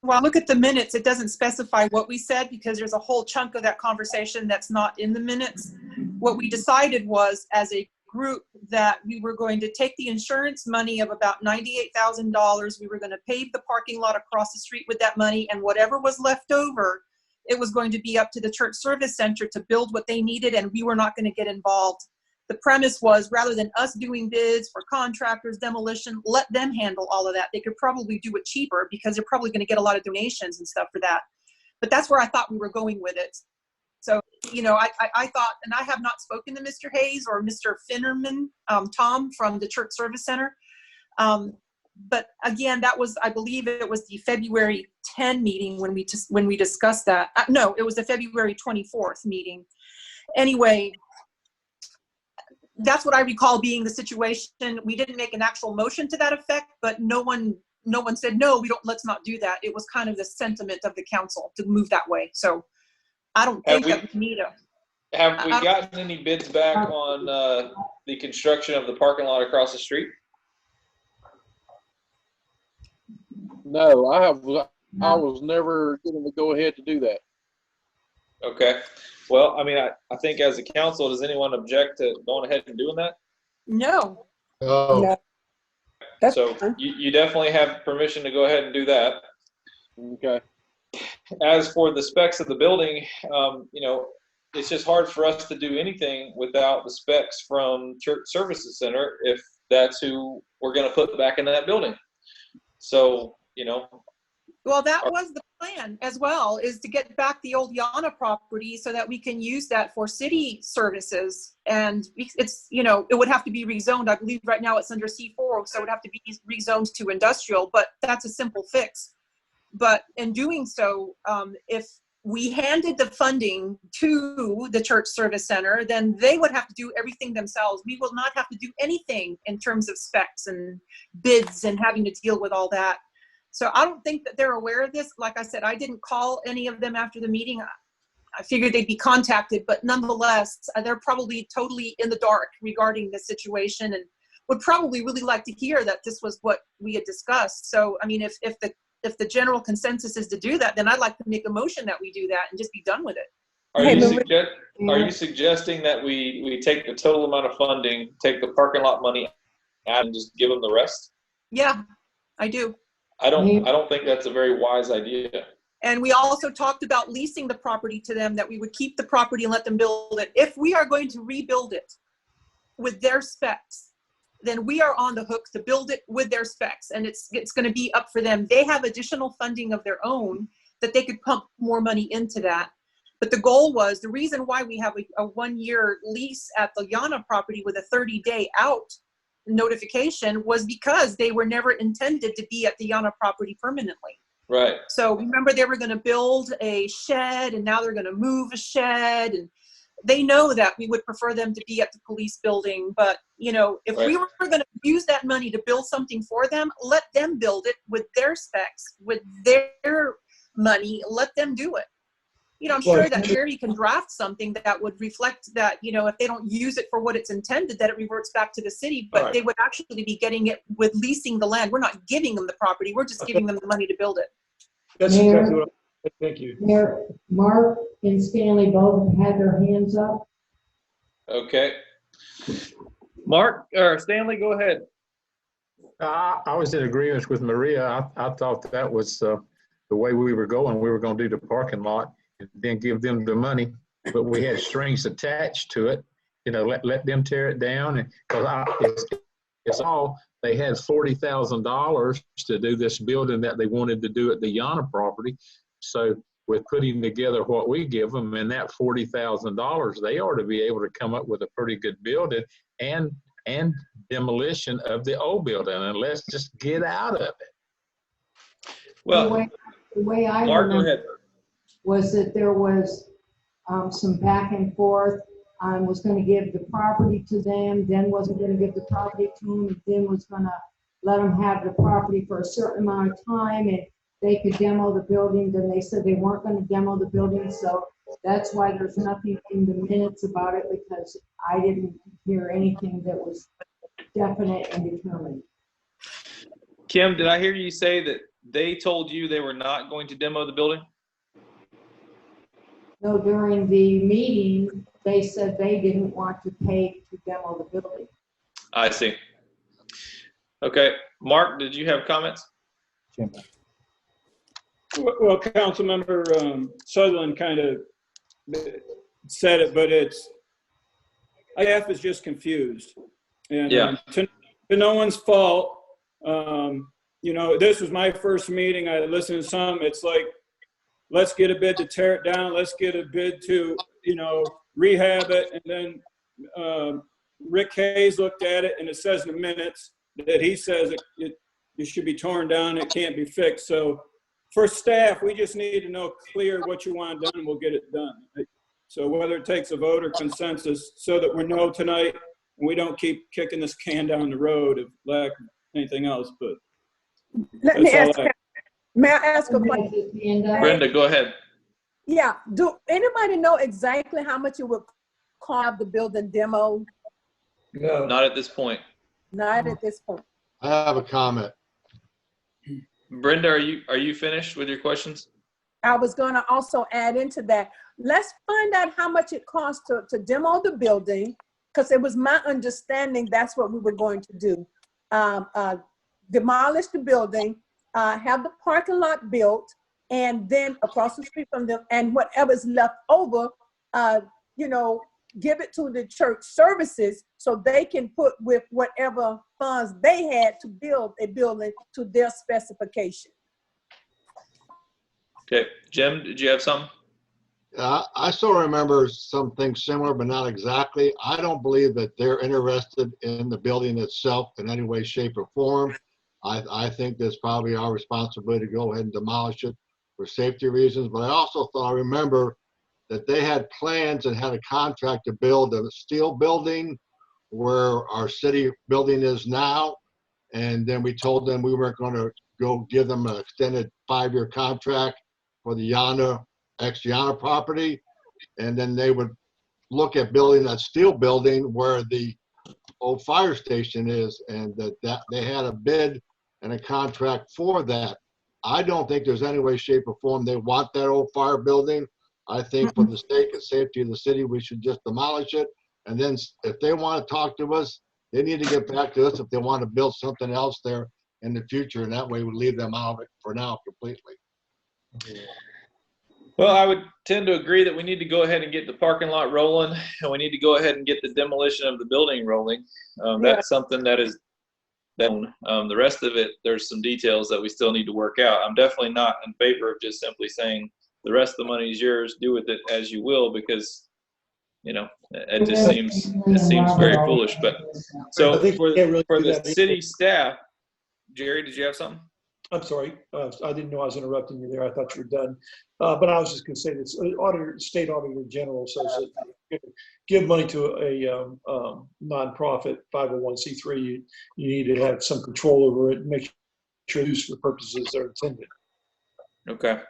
Well, look at the minutes. It doesn't specify what we said because there's a whole chunk of that conversation that's not in the minutes. What we decided was, as a group, that we were going to take the insurance money of about $98,000. We were going to pave the parking lot across the street with that money, and whatever was left over, it was going to be up to the church service center to build what they needed, and we were not going to get involved. The premise was, rather than us doing bids for contractors, demolition, let them handle all of that. They could probably do it cheaper because they're probably going to get a lot of donations and stuff for that. But that's where I thought we were going with it. So, I thought, and I have not spoken to Mr. Hayes or Mr. Finnerman, Tom from the church service center. But again, that was, I believe it was the February 10 meeting when we discussed that. No, it was the February 24th meeting. Anyway, that's what I recall being the situation. We didn't make an actual motion to that effect, but no one said, no, let's not do that. It was kind of the sentiment of the council to move that way. So I don't think that we need a. Have we gotten any bids back on the construction of the parking lot across the street? No, I was never given the go ahead to do that. Okay. Well, I mean, I think as a council, does anyone object to going ahead and doing that? No. Oh, No. So you definitely have permission to go ahead and do that. Okay. As for the specs of the building, it's just hard for us to do anything without the specs from Church Services Center if that's who we're going to put back in that building. So, Well, that was the plan as well, is to get back the old Yana property so that we can use that for city services. And it's, it would have to be rezoned. I believe right now it's under C4, so it would have to be rezoned to industrial, but that's a simple fix. But in doing so, if we handed the funding to the church service center, then they would have to do everything themselves. We will not have to do anything in terms of specs and bids and having to deal with all that. So I don't think that they're aware of this. Like I said, I didn't call any of them after the meeting. I figured they'd be contacted, but nonetheless, they're probably totally in the dark regarding this situation and would probably really like to hear that this was what we had discussed. So, I mean, if the general consensus is to do that, then I'd like to make a motion that we do that and just be done with it. Are you suggesting that we take the total amount of funding, take the parking lot money out and just give them the rest? Yeah, I do. I don't think that's a very wise idea. And we also talked about leasing the property to them, that we would keep the property and let them build it. If we are going to rebuild it with their specs, then we are on the hook to build it with their specs, and it's going to be up for them. They have additional funding of their own that they could pump more money into that. But the goal was, the reason why we have a 1-year lease at the Yana property with a 30-day out notification was because they were never intended to be at the Yana property permanently. Right. So remember, they were going to build a shed, and now they're going to move a shed, and they know that we would prefer them to be at the police building. But, if we were going to use that money to build something for them, let them build it with their specs, with their money, let them do it. You know, I'm Well, sure that Jerry can draft something that would reflect that, you know, if they don't use it for what it's intended, that it reverts back to the city, but Right. they would actually be getting it with leasing the land. We're not giving them the property. We're just giving them the money to build it. That's Mayor? exactly what, thank you. Mayor, Mark and Stanley both had their hands up. Okay. Mark, or Stanley, go ahead. I was in agreement with Maria. I thought that was the way we were going. We were going to do the parking lot and then give them the money, but we had strings attached to it. You know, let them tear it down, and because it's all they had $40,000 to do this building that they wanted to do at the Yana property. So with putting together what we give them and that $40,000, they ought to be able to come up with a pretty good building and demolition of the old building, and let's just get out of it. Well, The way I Mark, go remember ahead. was that there was some back and forth. I was going to give the property to them, then wasn't going to give the property to them, and then was going to let them have the property for a certain amount of time, and they could demo the building. Then they said they weren't going to demo the building, so that's why there's nothing in the minutes about it, because I didn't hear anything that was definite and determined. Kim, did I hear you say that they told you they were not going to demo the building? No, during the meeting, they said they didn't want to pay to demo the building. I see. Okay. Mark, did you have comments? Well, Councilmember Sutherland kind of said it, but IF is just confused. And Yeah. To no one's fault. You know, this was my first meeting. I listened to some. It's like, let's get a bid to tear it down. Let's get a bid to, you know, rehab it. And then Rick Hayes looked at it, and it says in the minutes that he says it should be torn down. It can't be fixed. So for staff, we just need to know clear what you want done, and we'll get it done. So whether it takes a vote or consensus, so that we know tonight, and we don't keep kicking this can down the road of lack of anything else. But Let me that's ask, all may I ask a question? Brenda, go ahead. Yeah, do anybody know exactly how much it would cost the building demo? No. Not at this point. Not at this point. I have a comment. Brenda, are you finished with your questions? I was going to also add into that. Let's find out how much it costs to demo the building, because it was my understanding that's what we were going to do. Demolish the building, have the parking lot built, and then across the street from them, and whatever's left over, you know, give it to the church services so they can put with whatever funds they had to build a building to their specification. Okay. Jim, did you have something? I still remember something similar, but not exactly. I don't believe that they're interested in the building itself in any way, shape, or form. I think that's probably our responsibility to go ahead and demolish it for safety reasons. But I also thought, I remember that they had plans and had a contract to build a steel building where our city building is now. And then we told them we weren't going to go give them an extended 5-year contract for the ex-Yana property. And then they would look at building that steel building where the old fire station is, and that they had a bid and a contract for that. I don't think there's any way, shape, or form they want that old fire building. I think for the sake and safety of the city, we should just demolish it. And then if they want to talk to us, they need to get back to us if they want to build something else there in the future. And that way we leave them out of it for now completely. Well, I would tend to agree that we need to go ahead and get the parking lot rolling, and we need to go ahead and get the demolition of the building rolling. That's something that is done. The rest of it, there's some details that we still need to work out. I'm definitely not in favor of just simply saying the rest of the money is yours, do with it as you will, because, you know, it just seems very foolish. But so for the city staff, Jerry, did you have something? I'm sorry. I didn't know I was interrupting you there. I thought you were done. But I was just going to say this. State Auditor General says that if you give money to a nonprofit 501c3, you need to have some control over it and make sure it's used for the purposes they're intended. Okay.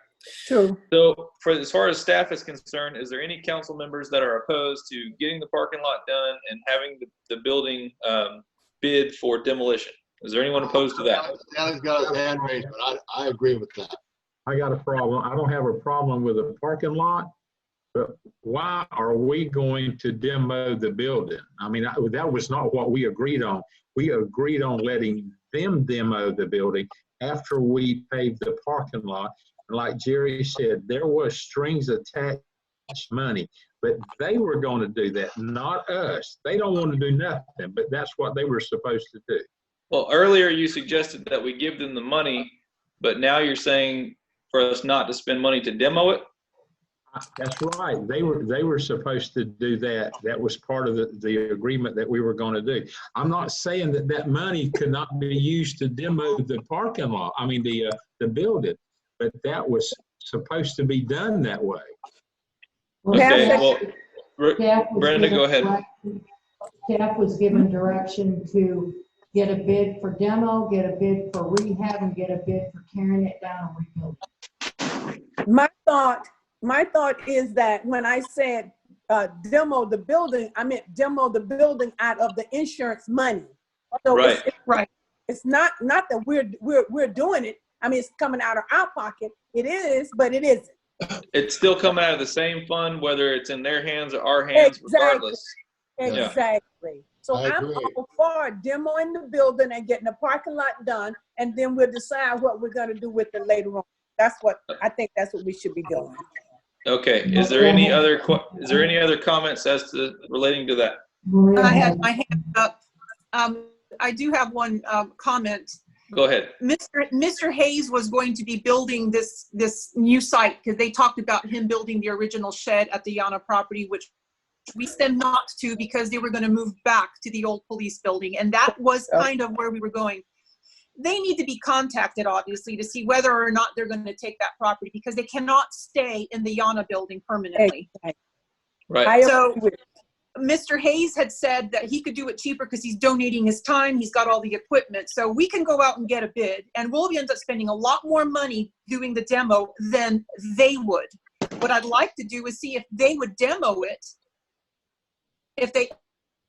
True. So as far as staff is concerned, is there any council members that are opposed to getting the parking lot done and having the building bid for demolition? Is there anyone opposed to that? Stanley's got his hand raised, but I agree with that. I got a problem. I don't have a problem with a parking lot, but why are we going to demo the building? I mean, that was not what we agreed on. We agreed on letting them demo the building after we paved the parking lot. And like Jerry said, there was strings attached money, but they were going to do that, not us. They don't want to do nothing, but that's what they were supposed to do. Well, earlier you suggested that we give them the money, but now you're saying for us not to spend money to demo it? That's right. They were supposed to do that. That was part of the agreement that we were going to do. I'm not saying that money could not be used to demo the parking lot. I mean, the building, but that was supposed to be done that way. Okay, well, Staff was Brenda, given go ahead. Staff was given direction to get a bid for demo, get a bid for rehab, and get a bid for tearing it down and rebuilding. My thought is that when I said demo the building, I meant demo the building out of the insurance money. So Right. It's not that we're doing it. I mean, it's coming out of our pocket. It is, but it isn't. It's still coming out of the same fund, whether it's in their hands or our hands, regardless. Exactly. So I'm agree. all for demoing the building and getting the parking lot done, and then we'll decide what we're going to do with it later on. That's what we should be doing. Okay. Is there any other comments as to relating to that? I had my hand up. I do have one comment. Go ahead. Mr. Hayes was going to be building this new site because they talked about him building the original shed at the Yana property, which we said not to because they were going to move back to the old police building. And that was kind of where we were going. They need to be contacted, obviously, to see whether or not they're going to take that property because they cannot stay in the Yana building permanently. Right. So Mr. Hayes had said that he could do it cheaper because he's donating his time. He's got all the equipment. So we can go out and get a bid and we'll end up spending a lot more money doing the demo than they would. What I'd like to do is see if they would demo it, if they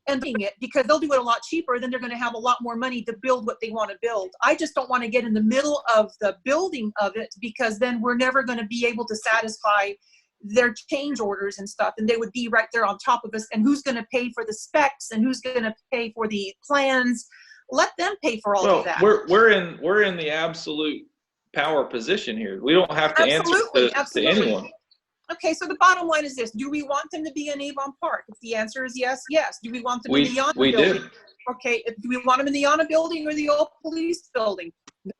ending it, because they'll do it a lot cheaper, then they're going to have a lot more money to build what they want to build. I just don't want to get in the middle of the building of it because then we're never going to be able to satisfy their change orders and stuff, and they would be right there on top of us. And who's going to pay for the specs and who's going to pay for the plans? Let them pay for all of that. We're in the absolute power position here. We don't have to answer to anyone. Okay, so the bottom line is this: do we want them to be in Avon Park? If the answer is yes, yes. Do we want them in the Yana building? do. Okay, do we want them in the Yana building or the old police building?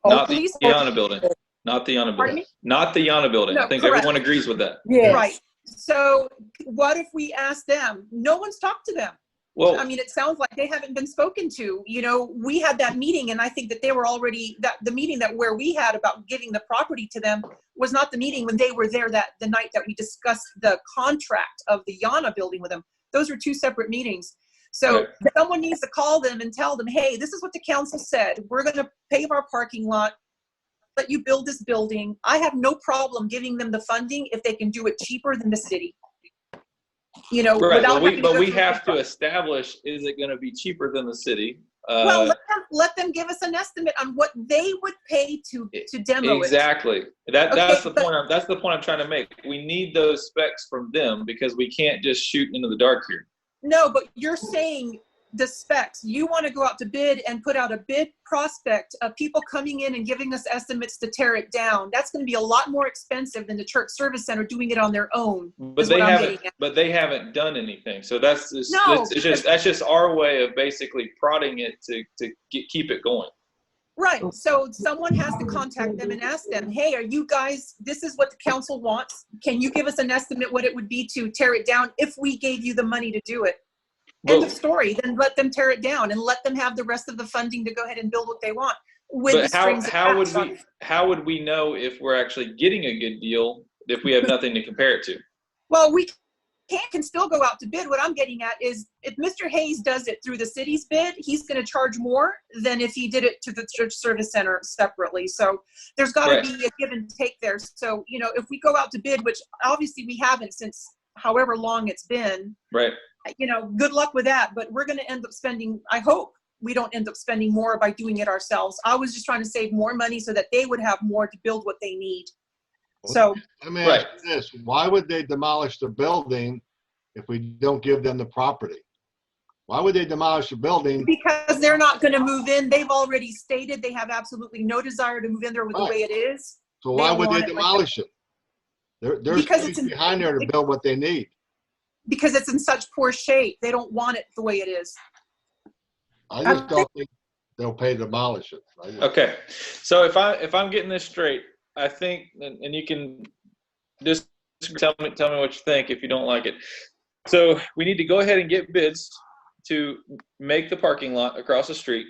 Not the Yana building. Not the Yana Pardon building. me? Not the Yana building. No, I think correct. everyone agrees with that. Yes. Right. So what if we ask them? No one's talked to them. Well, I mean, it sounds like they haven't been spoken to. You know, we had that meeting, and I think that they were already the meeting where we had about giving the property to them was not the meeting when they were there the night that we discussed the contract of the Yana building with them. Those were two separate meetings. So someone needs to call them and tell them, hey, this is what the council said. We're going to pave our parking lot, let you build this building. I have no problem giving them the funding if they can do it cheaper than the city. You know, right. without But we have to establish, is it going to be cheaper than the city? Well, let them give us an estimate on what they would pay to demo it. Exactly. That's the point. That's the point I'm trying to make. We need those specs from them because we can't just shoot into the dark here. No, but you're saying the specs. You want to go out to bid and put out a bid prospect of people coming in and giving us estimates to tear it down. That's going to be a lot more expensive than the church service center doing it on their own. But they haven't done anything. So that's just our way of basically prodding it to keep it going. Right. So someone has to contact them and ask them, hey, are you guys, this is what the council wants. Can you give us an estimate what it would be to tear it down if we gave you the money to do it? End of story. Then let them tear it down and let them have the rest of the funding to go ahead and build what they want. But how would we know if we're actually getting a good deal if we have nothing to compare it to? Well, we can still go out to bid. What I'm getting at is if Mr. Hayes does it through the city's bid, he's going to charge more than if he did it to the church service center separately. So there's got to Right. be a give and take there. So, you know, if we go out to bid, which obviously we haven't since however long it's been, Right. you know, good luck with that. But we're going to end up spending, I hope we don't end up spending more by doing it ourselves. I was just trying to save more money so that they would have more to build what they need. So, Let me ask you this, why would they demolish the building if we don't give them the property? Why would they demolish the building? because they're not going to move in. They've already stated they have absolutely no desire to move in there with the Right. way it is. So why don't would they want it like demolish it? There's Because space it's in- behind there to build what they need. Because it's in such poor shape. They don't want it the way it is. I just don't think they'll pay to demolish it. Okay. So if I'm getting this straight, I think, and you can just tell me what you think if you don't like it. So we need to go ahead and get bids to make the parking lot across the street.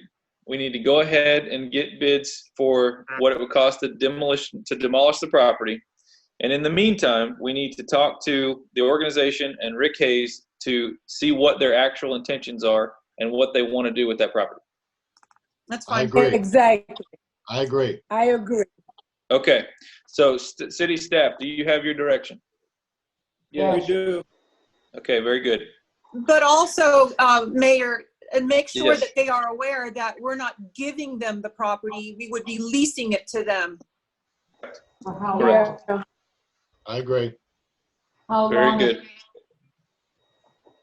We need to go ahead and get bids for what it would cost to demolish the property. And in the meantime, we need to talk to the organization and Rick Hayes to see what their actual intentions are and what they want to do with that property. That's I fine. agree. Exactly. I agree. I agree. Okay. So city staff, do you have your direction? Yeah, we do. Okay, very good. But also, Mayor, and make sure Yes. that they are aware that we're not giving them the property. We would be leasing it to them. For how Correct. long? Yeah. I agree. How Very long? good.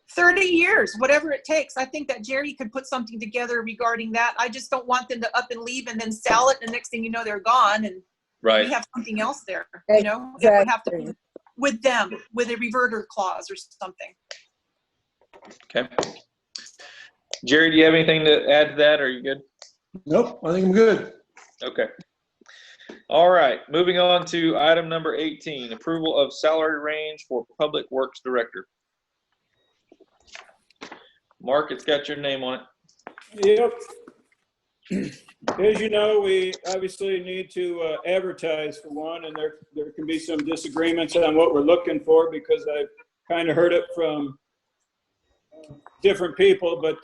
30 years, whatever it takes. I think that Jerry could put something together regarding that. I just don't want them to up and leave and then sell it. And the next thing you know, they're gone and Right. we have something else there. You know, it would have to be Exactly. with them, with a reverter clause or something. Okay. Jerry, do you have anything to add to that, or are you good? Nope, I think I'm good. Okay. All right, moving on to item number 18, approval of salary range for Public Works Director. Mark, it's got your name on it. Yep. As you know, we obviously need to advertise for one, and there can be some disagreements on what we're looking for because I've kind of heard it from different people. But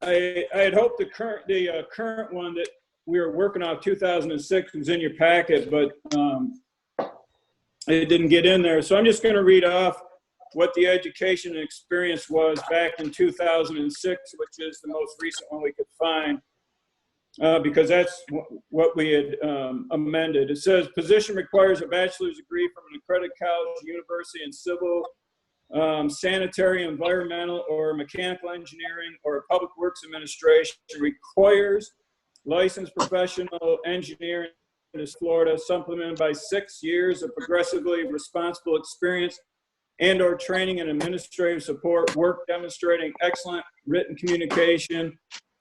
I had hoped the current one that we were working off 2006 was in your packet, but it didn't get in there. So I'm just going to read off what the education and experience was back in 2006, which is the most recent one we could find, because that's what we had amended. It says, position requires a bachelor's degree from an accredited college, university in civil, sanitary, environmental, or mechanical engineering, or public works administration. Requires licensed professional engineer in Florida, supplemented by 6 years of progressively responsible experience and or training and administrative support, work demonstrating excellent written communication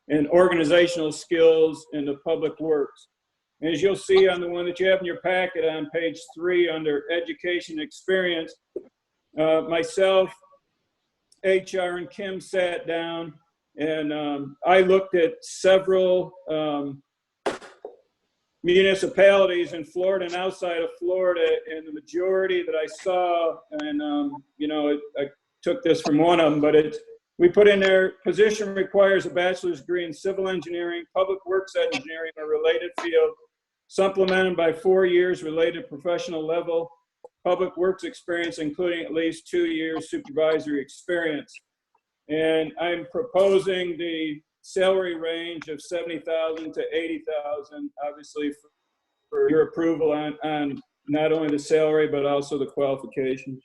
and organizational skills in the public works. And as you'll see on the one that you have in your packet on page 3 under education experience, myself, HR, and Kim sat down and I looked at several municipalities in Florida and outside of Florida, and the majority that I saw, and you know, I took this from one of them, but we put in there, position requires a bachelor's degree in civil engineering, public works engineering, or related field, supplemented by 4 years related professional level public works experience, including at least 2 years supervisory experience. And I'm proposing the salary range of $70,000 to $80,000, obviously for your approval on not only the salary, but also the qualifications.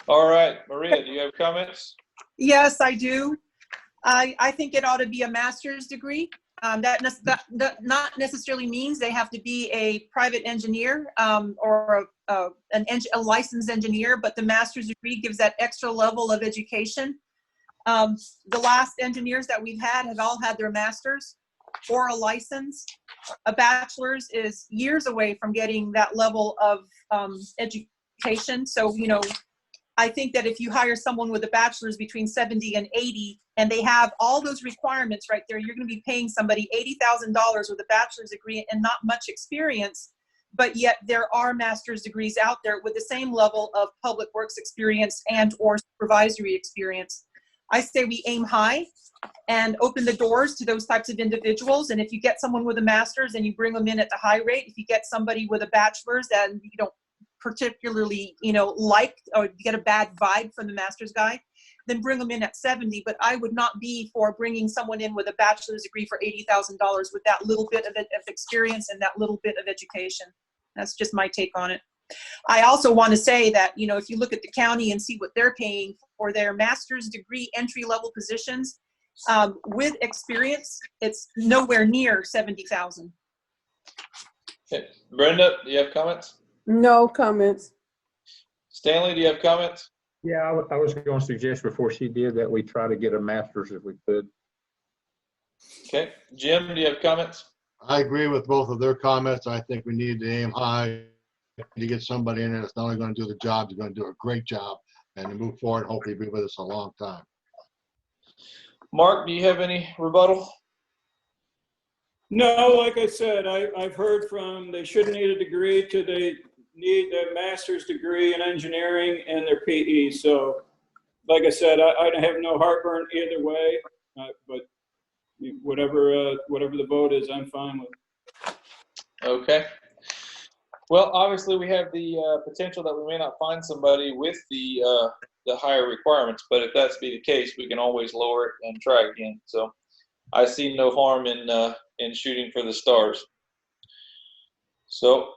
All right, Maria, do you have comments? Yes, I do. I think it ought to be a master's degree. That not necessarily means they have to be a private engineer or a licensed engineer, but the master's degree gives that extra level of education. The last engineers that we've had have all had their masters or a license. A bachelor's is years away from getting that level of education. So, you know, I think that if you hire someone with a bachelor's between 70 and 80, and they have all those requirements right there, you're going to be paying somebody $80,000 with a bachelor's degree and not much experience. but yet there are master's degrees out there with the same level of public works experience and or supervisory experience. I say we aim high and open the doors to those types of individuals. And if you get someone with a master's and you bring them in at the high rate, if you get somebody with a bachelor's and you don't particularly, like, or you get a bad vibe from the master's guy, then bring them in at 70. But I would not be for bringing someone in with a bachelor's degree for $80,000 with that little bit of experience and that little bit of education. That's just my take on it. I also want to say that, if you look at the county and see what they're paying for their master's degree entry-level positions, with experience, it's nowhere near 70,000. Okay. Brenda, do you have comments? No comments. Stanley, do you have comments? Yeah, I was going to suggest before she did that we try to get a master's if we could. Okay. Jim, do you have comments? I agree with both of their comments. I think we need to aim high to get somebody in there that's not only going to do the job, they're going to do a great job and to move forward and hopefully be with us a long time. Mark, do you have any rebuttal? No, like I said, I've heard from they shouldn't need a degree to they need a master's degree in engineering and their PE. So, like I said, I have no heartburn either way, but whatever the vote is, I'm fine with. Okay. Well, obviously we have the potential that we may not find somebody with the higher requirements, but if that's be the case, we can always lower it and try again. So I see no harm in shooting for the stars. So,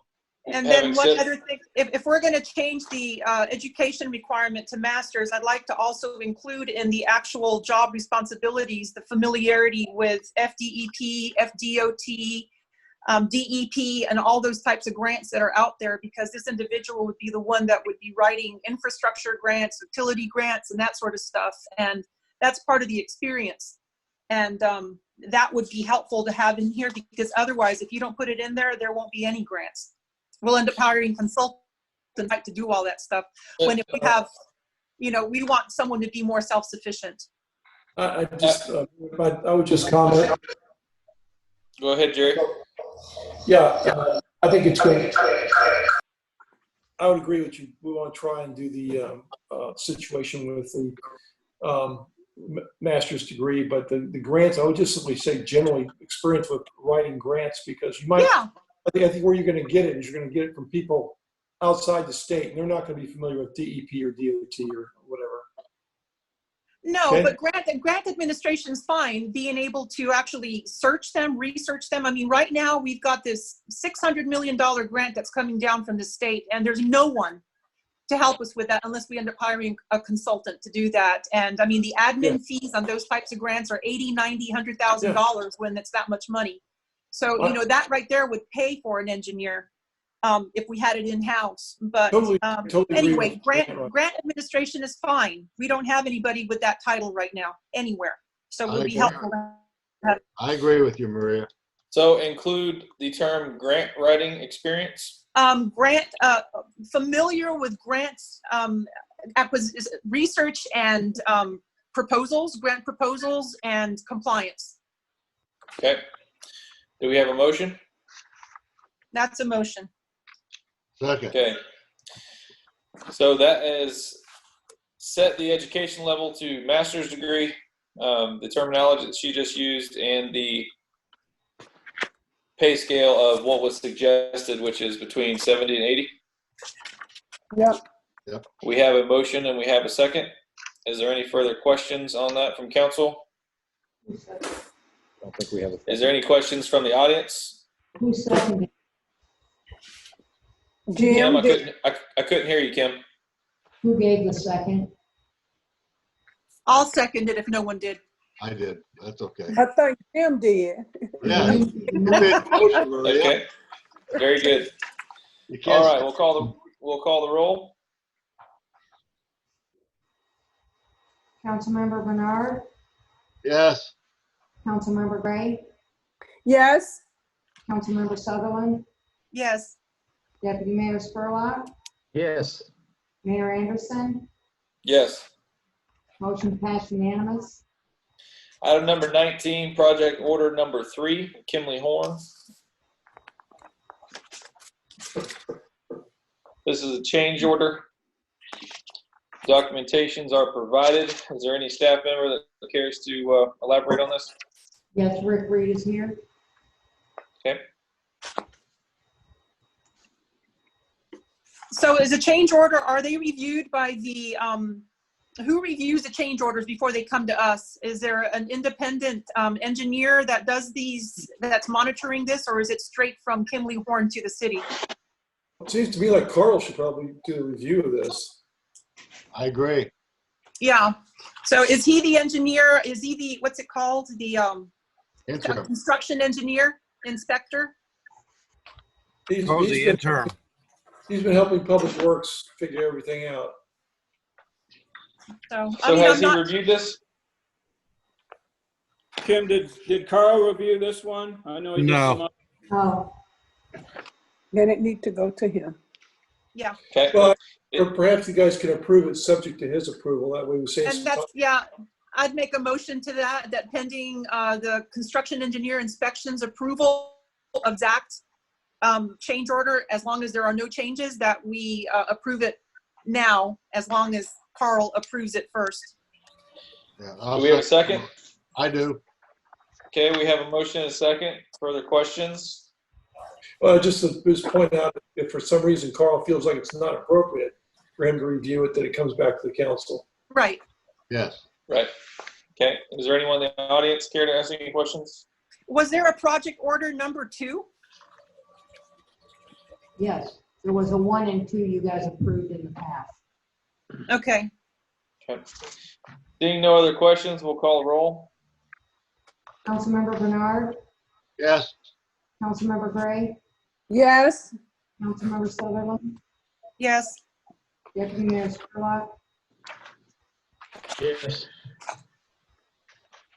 and then one other thing, if we're going to change the education requirement to master's, I'd like to also include in the actual job responsibilities the familiarity with FDEP, FDOT, DEP, and all those types of grants that are out there, because this individual would be the one that would be writing infrastructure grants, utility grants, and that sort of stuff. And that's part of the experience. And that would be helpful to have in here, because otherwise, if you don't put it in there, there won't be any grants. We'll end up hiring consultants to do all that stuff. When if we have, we want someone to be more self-sufficient. I would just comment. Go ahead, Jerry. Yeah, I think it's good. I would agree with you. We want to try and do the situation with the master's degree, but the grants, I would just simply say generally experience with writing grants, because you might, I think where you're going to get it is you're going to get it from people outside the state, and they're not going to be familiar with DEP or DOT or whatever. No, Okay. but grant administration is fine. Being able to actually search them, research them. I mean, right now we've got this $600 million grant that's coming down from the state, and there's no one to help us with that unless we end up hiring a consultant to do that. And I mean, the admin fees on those types of grants are $80, $90, $100,000 when it's that much money. So, that right there would pay for an engineer if we had it in-house. But Totally anyway, grant administration is fine. We don't have anybody with that title right now anywhere. So it would be helpful to have. I agree with you, Maria. So include the term grant writing experience. Familiar with grants, research and proposals, grant proposals, and compliance. Okay. Do we have a motion? That's a motion. Second. Okay. So that is set the education level to master's degree, the terminology that she just used, and the pay scale of what was suggested, which is between 70 and 80. Yep. We have a motion and we have a second. Is there any further questions on that from council? I don't think we have a. Is there any questions from the audience? Who seconded? Kim, Jim did. I couldn't hear you, Kim. Who gave the second? I'll second it if no one did. I did. That's okay. I think Jim did. Yeah. You made the motion, Maria. Okay. Very good. You can't All right, we'll call the roll. Councilmember Bernard, Yes. Councilmember Gray, Yes. Councilmember Sutherland, Yes. Deputy Mayor Spurlock, Yes. Mayor Anderson, Yes. motion passed unanimous. Item number 19, project order number 3, Kimley Horn. This is a change order. Documentations are provided. Is there any staff member that cares to elaborate on this? Yes, Rick Reed is here. Okay. So is a change order, are they reviewed by the, who reviews the change orders before they come to us? Is there an independent engineer that does these, that's monitoring this, or is it straight from Kimley Horn to the city? It seems to me like Carl should probably do a review of this. I agree. Yeah. So is he the engineer? Is he the, what's it called? The Interim. construction engineer, inspector? He's been helping Public Works figure everything out. So, So has he reviewed this? Kim, did Carl review this one? I know he did some. No. Oh, Then it need to go to him. Yeah. Okay. Well, or perhaps you guys can approve it subject to his approval. That way we save And some that's, time. yeah, I'd make a motion to that pending the construction engineer inspections approval of that change order, as long as there are no changes, that we approve it now, as long as Carl approves it first. Yeah, Do we have a second? I do. Okay, we have a motion and a second. Further questions? Well, just to point out, if for some reason Carl feels like it's not appropriate for him to review it, that it comes back to the council. Right. Yes. Right. Okay. Is there anyone in the audience care to ask any questions? Was there a project order number 2? yes. There was a 1 and 2 you guys approved in the past. Okay. Okay. Seeing no other questions, we'll call a roll. Councilmember Bernard, Yes. Councilmember Gray, Yes, Councilmember Sutherland, Yes. Deputy Mayor Spurlock, Yes.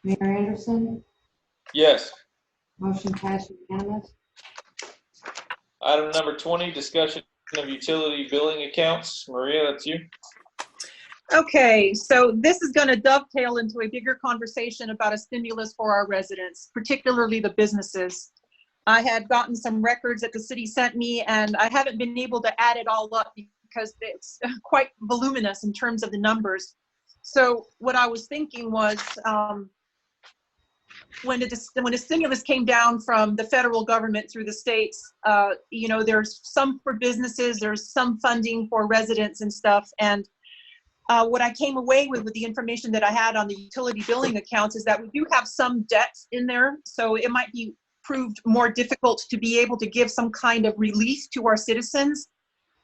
Mayor Anderson, Yes. motion passed unanimous. Item number 20, discussion of utility billing accounts. Maria, that's you. Okay, so this is going to dovetail into a bigger conversation about a stimulus for our residents, particularly the businesses. I had gotten some records that the city sent me, and I haven't been able to add it all up because it's quite voluminous in terms of the numbers. So what I was thinking was, when the stimulus came down from the federal government through the states, you know, there's some for businesses, there's some funding for residents and stuff. And what I came away with the information that I had on the utility billing accounts is that we do have some debt in there. So it might be proved more difficult to be able to give some kind of relief to our citizens.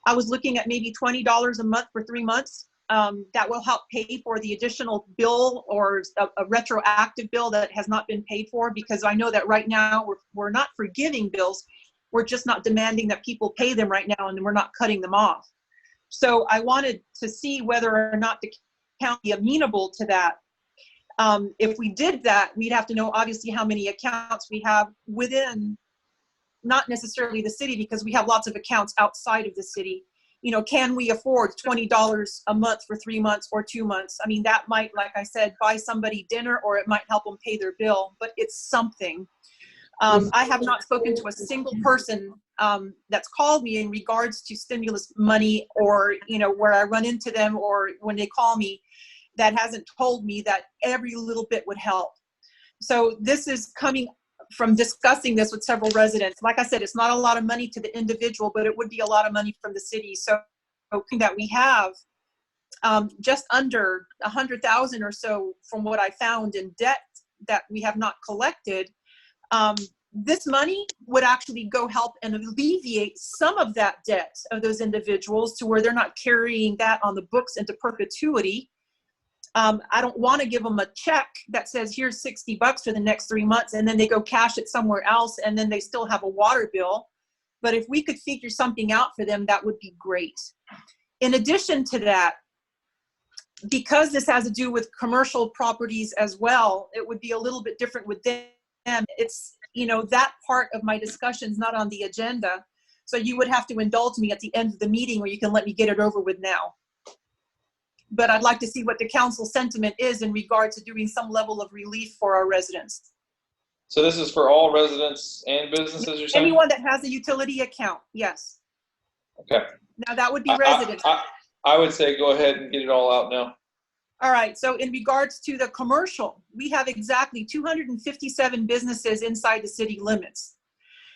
I was looking at maybe $20 a month for 3 months. That will help pay for the additional bill or a retroactive bill that has not been paid for, because I know that right now we're not forgiving bills. We're just not demanding that people pay them right now, and we're not cutting them off. So I wanted to see whether or not the county amenable to that. If we did that, we'd have to know obviously how many accounts we have within, not necessarily the city, because we have lots of accounts outside of the city. You know, can we afford $20 a month for 3 months or 2 months? I mean, that might, like I said, buy somebody dinner, or it might help them pay their bill, but it's something. I have not spoken to a single person that's called me in regards to stimulus money, or, you know, where I run into them or when they call me, that hasn't told me that every little bit would help. So this is coming from discussing this with several residents. Like I said, it's not a lot of money to the individual, but it would be a lot of money from the city. So that we have just under 100,000 or so from what I found in debt that we have not collected. This money would actually go help and alleviate some of that debt of those individuals to where they're not carrying that on the books into perpetuity. I don't want to give them a check that says, here's $60 for the next 3 months, and then they go cash it somewhere else, and then they still have a water bill. But if we could figure something out for them, that would be great. In addition to that, because this has to do with commercial properties as well, it would be a little bit different with them. It's, you know, that part of my discussion is not on the agenda. So you would have to indulge me at the end of the meeting, or you can let me get it over with now. But I'd like to see what the council sentiment is in regard to doing some level of relief for our residents. So this is for all residents and businesses, you're saying? Anyone that has a utility account, yes. Okay. Now that would be residents. I would say go ahead and get it all out now. All right, so in regards to the commercial, we have exactly 257 businesses inside the city limits.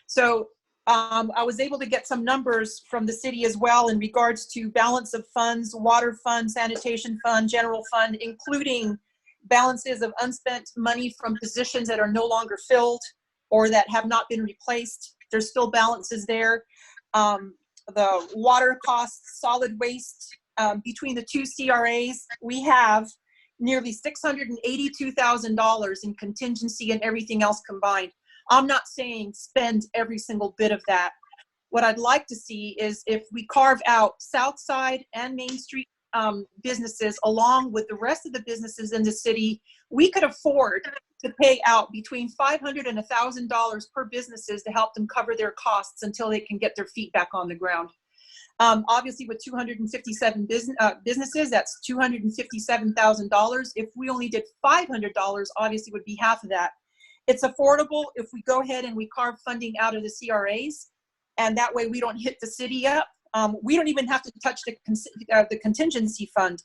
So I was able to get some numbers from the city as well in regards to balance of funds, water fund, sanitation fund, general fund, including balances of unspent money from positions that are no longer filled or that have not been replaced. There's still balances there. The water costs, solid waste, between the two CRAs, we have nearly $682,000 in contingency and everything else combined. I'm not saying spend every single bit of that. What I'd like to see is if we carve out South Side and Main Street businesses along with the rest of the businesses in the city, we could afford to pay out between $500 and $1,000 per businesses to help them cover their costs until they can get their feet back on the ground. Obviously, with 257 businesses, that's $257,000. If we only did $500, obviously would be half of that. It's affordable if we go ahead and we carve funding out of the CRAs, and that way we don't hit the city up. We don't even have to touch the contingency fund.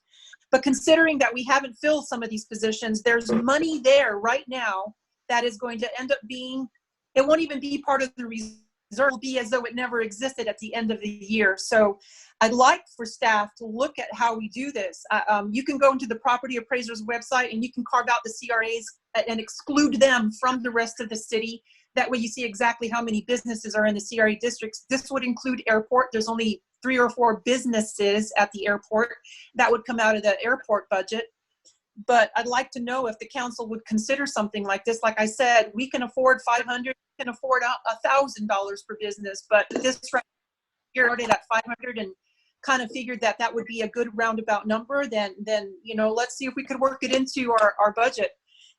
But considering that we haven't filled some of these positions, there's money there right now that is going to end up being, it won't even be part of the reserve. It will be as though it never existed at the end of the year. So I'd like for staff to look at how we do this. You can go into the property appraiser's website and you can carve out the CRAs and exclude them from the rest of the city. That way you see exactly how many businesses are in the CRA districts. This would include airport. There's only 3 or 4 businesses at the airport. That would come out of the airport budget. But I'd like to know if the council would consider something like this. Like I said, we can afford $500, we can afford $1,000 per business, but this right here started at $500 and kind of figured that that would be a good roundabout number. Then you know, let's see if we could work it into our budget.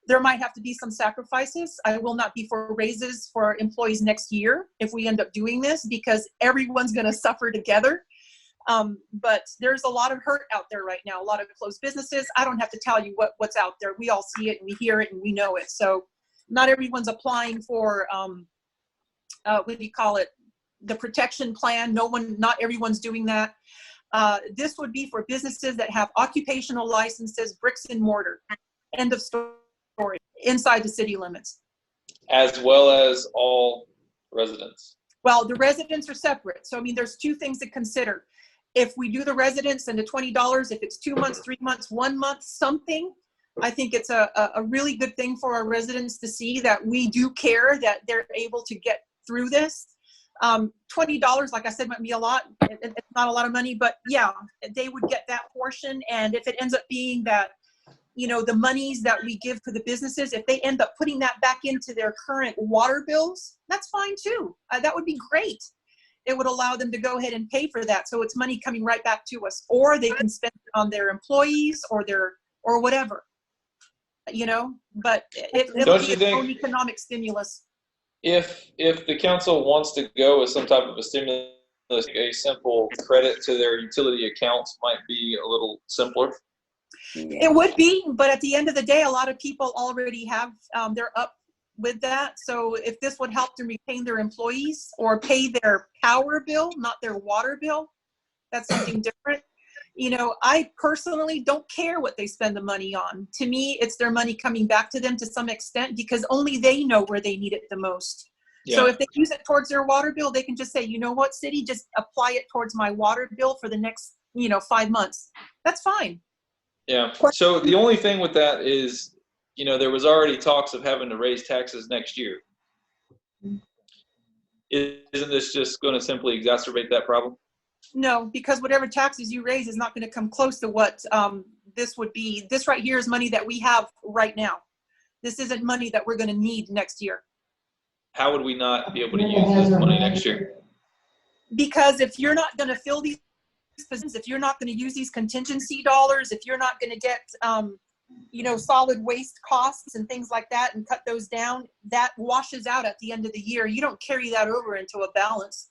There might have to be some sacrifices. I will not be for raises for employees next year if we end up doing this, because everyone's going to suffer together. But there's a lot of hurt out there right now, a lot of closed businesses. I don't have to tell you what's out there. We all see it and we hear it and we know it. So not everyone's applying for, what do you call it? The protection plan. Not everyone's doing that. This would be for businesses that have occupational licenses, bricks and mortar, end of story, inside the city limits. As well as all residents. Well, the residents are separate. So, I mean, there's 2 things to consider. If we do the residents and the $20, if it's 2 months, 3 months, 1 month, something, I think it's a really good thing for our residents to see that we do care, that they're able to get through this. $20, like I said, might be a lot. It's not a lot of money, but yeah, they would get that portion. And if it ends up being that, you know, the monies that we give to the businesses, if they end up putting that back into their current water bills, that's fine too. That would be great. It would allow them to go ahead and pay for that. So it's money coming right back to us, or they can spend it on their employees or whatever, you know, but it'll be its own economic stimulus. If the council wants to go with some type of a stimulus, a simple credit to their utility accounts might be a little simpler. It would be, but at the end of the day, a lot of people already have, they're up with that. So if this would help them retain their employees or pay their power bill, not their water bill, that's something different. You know, I personally don't care what they spend the money on. To me, it's their money coming back to them to some extent, because only they know where they need it the most. Yeah. So if they use it towards their water bill, they can just say, you know what, city, just apply it towards my water bill for the next, 5 months. That's fine. Yeah. So the only thing with that is, there was already talks of having to raise taxes next year. Isn't this just going to simply exacerbate that problem? No, because whatever taxes you raise is not going to come close to what this would be. This right here is money that we have right now. This isn't money that we're going to need next year. How would we not be able to use this money next year? Because if you're not going to fill these positions, if you're not going to use these contingency dollars, if you're not going to get, solid waste costs and things like that and cut those down, that washes out at the end of the year. You don't carry that over into a balance.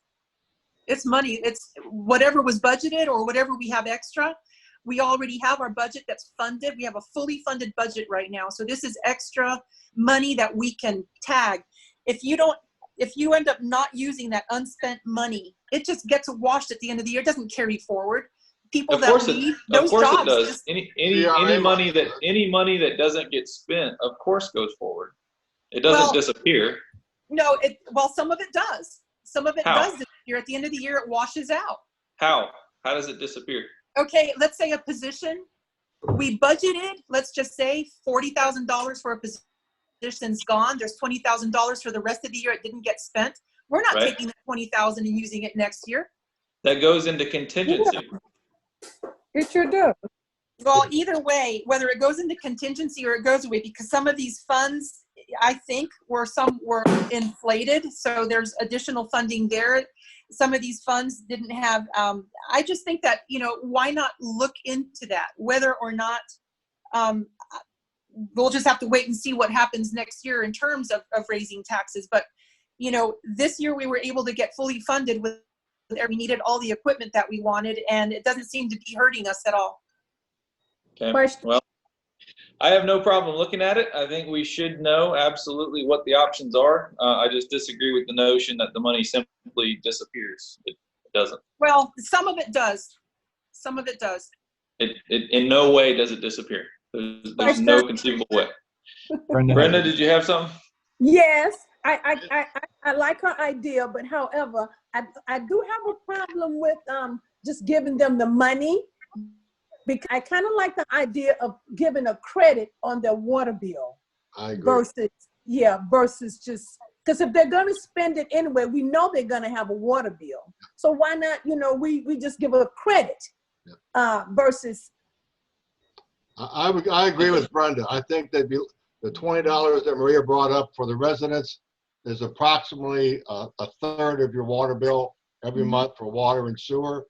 It's money. It's whatever was budgeted or whatever we have extra. We already have our budget that's funded. We have a fully funded budget right now. So this is extra money that we can tag. If you don't if you end up not using that unspent money, it just gets washed at the end of the year. It doesn't carry forward. People Of that course leave, of those course it jobs does. just, Any money that doesn't get spent, of course, goes forward. It doesn't Well, disappear. no, well, some of it does. Some of it How? does disappear. At the end of the year, it washes out. How? How does it disappear? Okay, let's say a position, we budgeted, let's just say $40,000 for a position's gone. There's $20,000 for the rest of the year. It didn't get spent. We're not Right. taking the $20,000 and using it next year. That goes into contingency. It sure does. Well, either way, whether it goes into contingency or it goes away, because some of these funds, I think, were inflated. So there's additional funding there. Some of these funds didn't have, I just think that, why not look into that? Whether or not, we'll just have to wait and see what happens next year in terms of raising taxes. But, this year we were able to get fully funded with, we needed all the equipment that we wanted, and it doesn't seem to be hurting us at all. Okay. Question. Well, I have no problem looking at it. I think we should know absolutely what the options are. I just disagree with the notion that the money simply disappears. It doesn't. Well, some of it does. Some of it does. It in no way does it disappear. There's no conceivable way. Brenda, did you have something? Yes, I like her idea, but however, I do have a problem with just giving them the money, because I kind of like the idea of giving a credit on their water bill. I agree. Versus just, because if they're going to spend it anyway, we know they're going to have a water bill. So why not, we just give a credit versus. I agree with Brenda. I think that the $20 that Maria brought up for the residents is approximately a third of your water bill every month for water and sewer.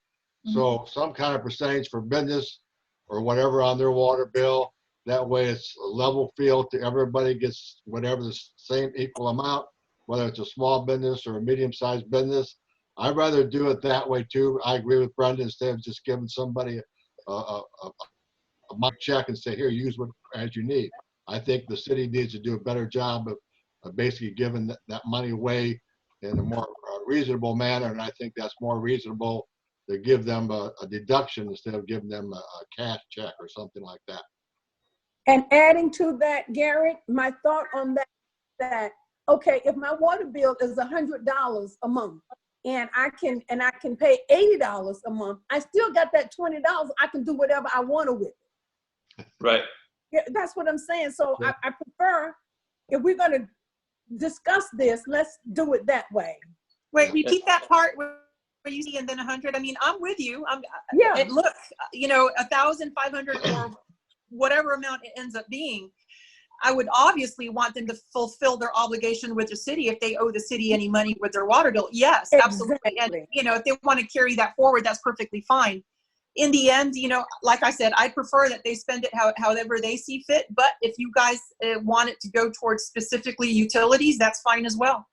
So some kind of percentage for business or whatever on their water bill. That way it's a level field to everybody gets whatever the same equal amount, whether it's a small business or a medium-sized business. I'd rather do it that way too. I agree with Brenda, instead of just giving somebody a money check and say, here, use what as you need. I think the city needs to do a better job of basically giving that money away in a more reasonable manner. And I think that's more reasonable to give them a deduction instead of giving them a cash check or something like that. And adding to that, Garrett, my thought on that, okay, if my water bill is $100 a month and I can pay $80 a month, I still got that $20. I can do whatever I want to with it. Right. Yeah, that's what I'm saying. So yeah. I prefer, if we're going to discuss this, let's do it that way. Wait, repeat that part where you see and then 100. I mean, I'm with you. Yeah. And look, 1,500 or whatever amount it ends up being, I would obviously want them to fulfill their obligation with the city if they owe the city any money with their water bill. Yes, absolutely. Exactly. And, if they want to carry that forward, that's perfectly fine. In the end, like I said, I prefer that they spend it however they see fit. But if you guys want it to go towards specifically utilities, that's fine as well.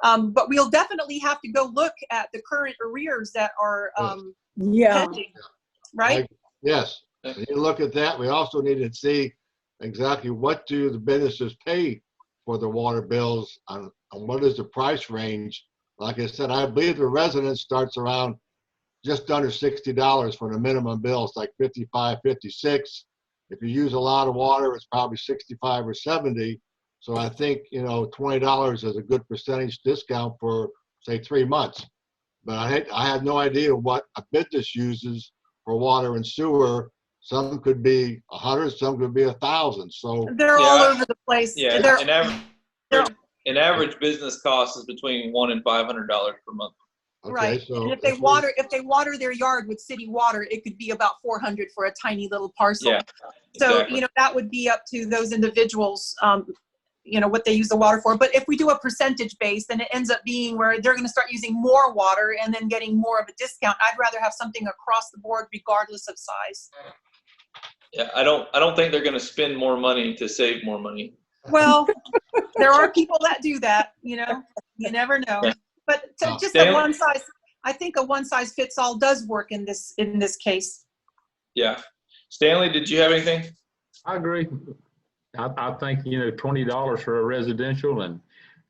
But we'll definitely have to go look at the current arrears that are pending, right? Yes. When you look at that, we also need to see exactly what do the businesses pay for the water bills and what is the price range. Like I said, I believe the residence starts around just under $60 for the minimum bill. It's like 55, 56. If you use a lot of water, it's probably 65 or 70. So I think, $20 is a good percentage discount for, say, 3 months. But I have no idea what a business uses for water and sewer. Some could be 100, some could be 1,000. So they're all over the place. Yeah, an average business cost is between $100 and $500 per month. okay, right. So and if they water their yard with city water, it could be about 400 for a tiny little parcel. Yeah, so exactly. That would be up to those individuals. What they use the water for. But if we do a percentage base, then it ends up being where they're going to start using more water and then getting more of a discount. I'd rather have something across the board, regardless of size. Yeah, I don't think they're going to spend more money to save more money. Well, there are people that do that. You never know. But just a one size, I think a one size fits all does work in this case. Yeah, Stanley, did you have anything? I agree. I think, $20 for a residential and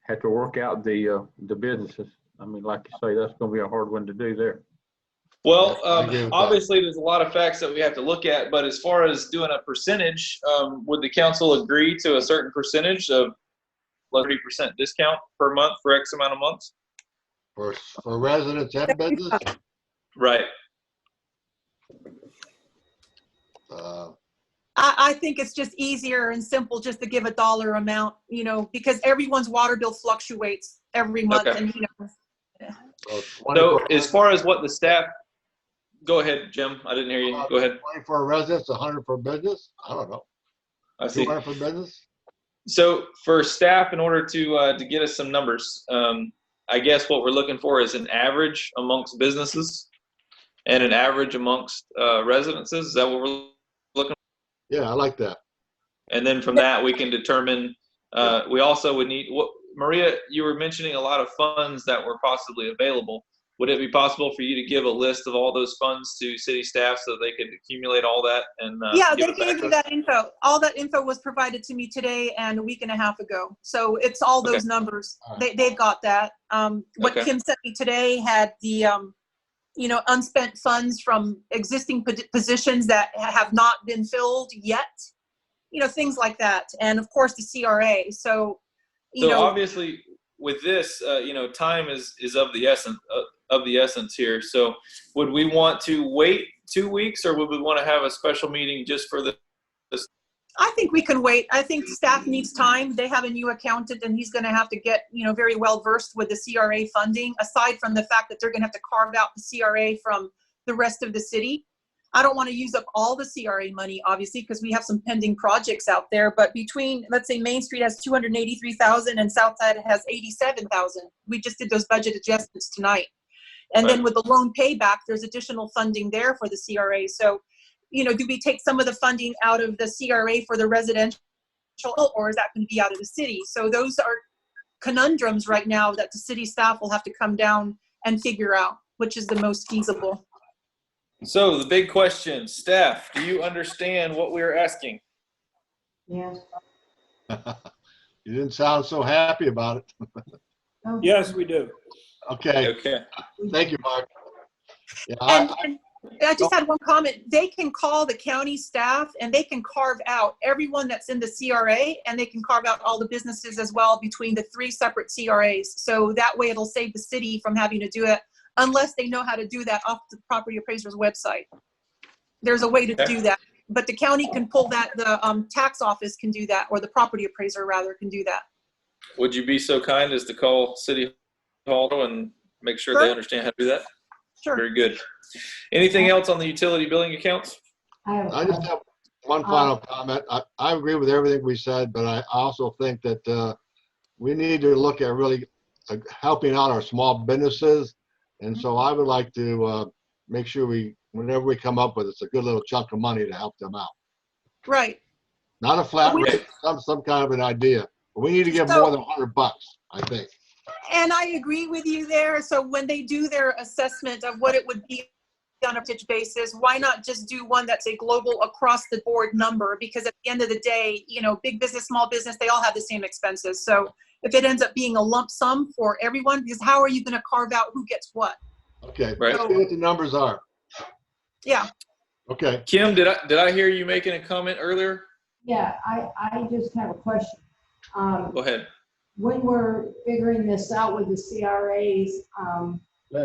have to work out the businesses. I mean, like you say, that's gonna be a hard one to do there. Well, I agree with that. obviously, there's a lot of facts that we have to look at, but as far as doing a percentage, would the council agree to a certain percentage of 30% discount per month for X amount of months? For residents and business? Right. I think it's just easier and simple just to give a dollar amount, you know, because everyone's water bill fluctuates every month. Okay. And, you know, So as far as what the staff, go ahead, Jim. I didn't hear you. Go ahead. 20 for residents, 100 for business? I don't know. I see. 200 for business? So for staff, in order to get us some numbers, I guess what we're looking for is an average amongst businesses and an average amongst residences. Is that what we're looking for? Yeah, I like that. And then from that, we can determine, we also would need, what Maria, you were mentioning a lot of funds that were possibly available. Would it be possible for you to give a list of all those funds to city staff so they could accumulate all that? And yeah, give they it back gave to me us? that info. All that info was provided to me today and a week and a half ago. So it's all those numbers. They've got that. What Okay. Kim sent me today had the, you know, unspent funds from existing positions that have not been filled yet, you know, things like that. And of course the CRA. So, you So know, obviously with this, you know, time is of the essence here. So would we want to wait 2 weeks, or would we want to have a special meeting just for this? I think we can wait. I think staff needs time. They have a new accountant and he's going to have to get, you know, very well versed with the CRA funding, aside from the fact that they're going to have to carve out the CRA from the rest of the city. I don't want to use up all the CRA money, obviously, because we have some pending projects out there. But between, let's say Main Street has 283,000 and Southside has 87,000. We just did those budget adjustments tonight. And then with the loan payback, there's additional funding there for the CRA. So, you know, do we take some of the funding out of the CRA for the residential, or is that going to be out of the city? So those are conundrums right now that the city staff will have to come down and figure out which is the most feasible. So the big question, staff, do you understand what we're asking? Yeah. You didn't sound so happy about it. Oh. Yes, we do. Okay, Okay. thank you, Mark. Yeah, And I just had one comment. They can call the county staff and they can carve out everyone that's in the CRA, and they can carve out all the businesses as well between the 3 separate CRAs. So that way it'll save the city from having to do it, unless they know how to do that off the property appraiser's website. There's a way to do that, but the county can pull that, the tax office can do that, or the property appraiser rather can do that. Would you be so kind as to call City Hall and make sure Sure. they understand how to do that? Sure. Very good. Anything else on the utility billing accounts? I just have one final comment. I agree with everything we said, but I also think that we need to look at really helping out our small businesses. And so I would like to make sure whenever we come up with it's a good little chunk of money to help them out. Right. Not a flat rate, some kind of an idea. But we need to give more than $100, I think. And I agree with you there. So when they do their assessment of what it would be on a percentage basis, why not just do one that's a global across the board number? Because at the end of the day, you know, big business, small business, they all have the same expenses. So if it ends up being a lump sum for everyone, because how are you going to carve out who gets what? Okay, Right. let's see what the numbers are. Yeah. Okay. Kim, did I hear you making a comment earlier? Yeah, I just have a question. Go ahead. When we're figuring this out with the CRAs,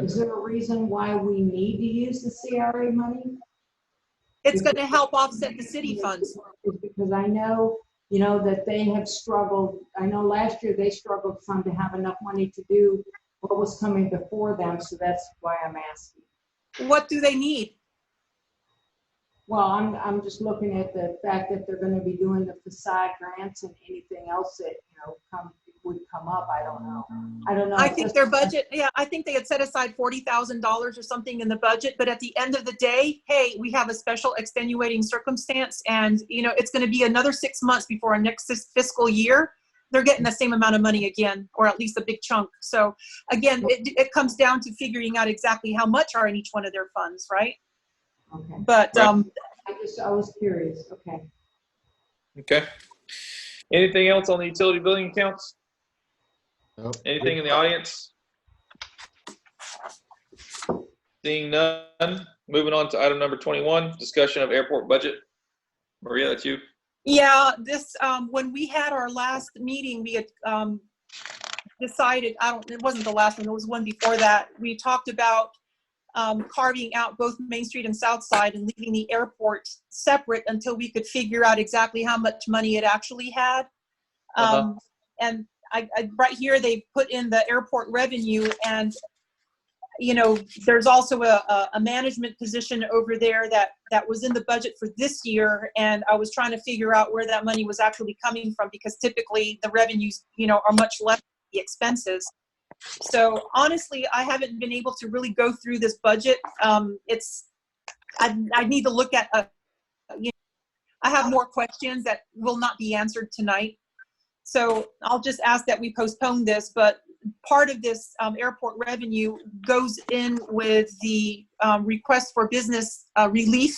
is there a reason why we need to use the CRA money? It's going to help offset the city funds. Because I know, you know, that they have struggled. I know last year they struggled some to have enough money to do what was coming before them. So that's why I'm asking. What do they need? Well, I'm just looking at the fact that they're going to be doing the facade grants and anything else that, you know, would come up. I don't know. I think their budget, yeah, I think they had set aside $40,000 or something in the budget, but at the end of the day, hey, we have a special extenuating circumstance, and, you know, it's going to be another 6 months before our next fiscal year. They're getting the same amount of money again, or at least a big chunk. So again, it comes down to figuring out exactly how much are in each one of their funds, right? Okay. But I was curious. Okay. Okay. Anything else on the utility billing accounts? Nope. Anything in the audience? Seeing none, moving on to item number 21, discussion of airport budget. Maria, that's you. Yeah, this, when we had our last meeting, we had decided, it wasn't the last one, it was one before that. We talked about carving out both Main Street and South Side and leaving the airport separate until we could figure out exactly how much money it actually had. And I right here, they put in the airport revenue, and there's also a management position over there that was in the budget for this year, and I was trying to figure out where that money was actually coming from, because typically the revenues are much less than the expenses. So honestly, I haven't been able to really go through this budget. I need to look at I have more questions that will not be answered tonight. So I'll just ask that we postpone this, but part of this airport revenue goes in with the request for business relief,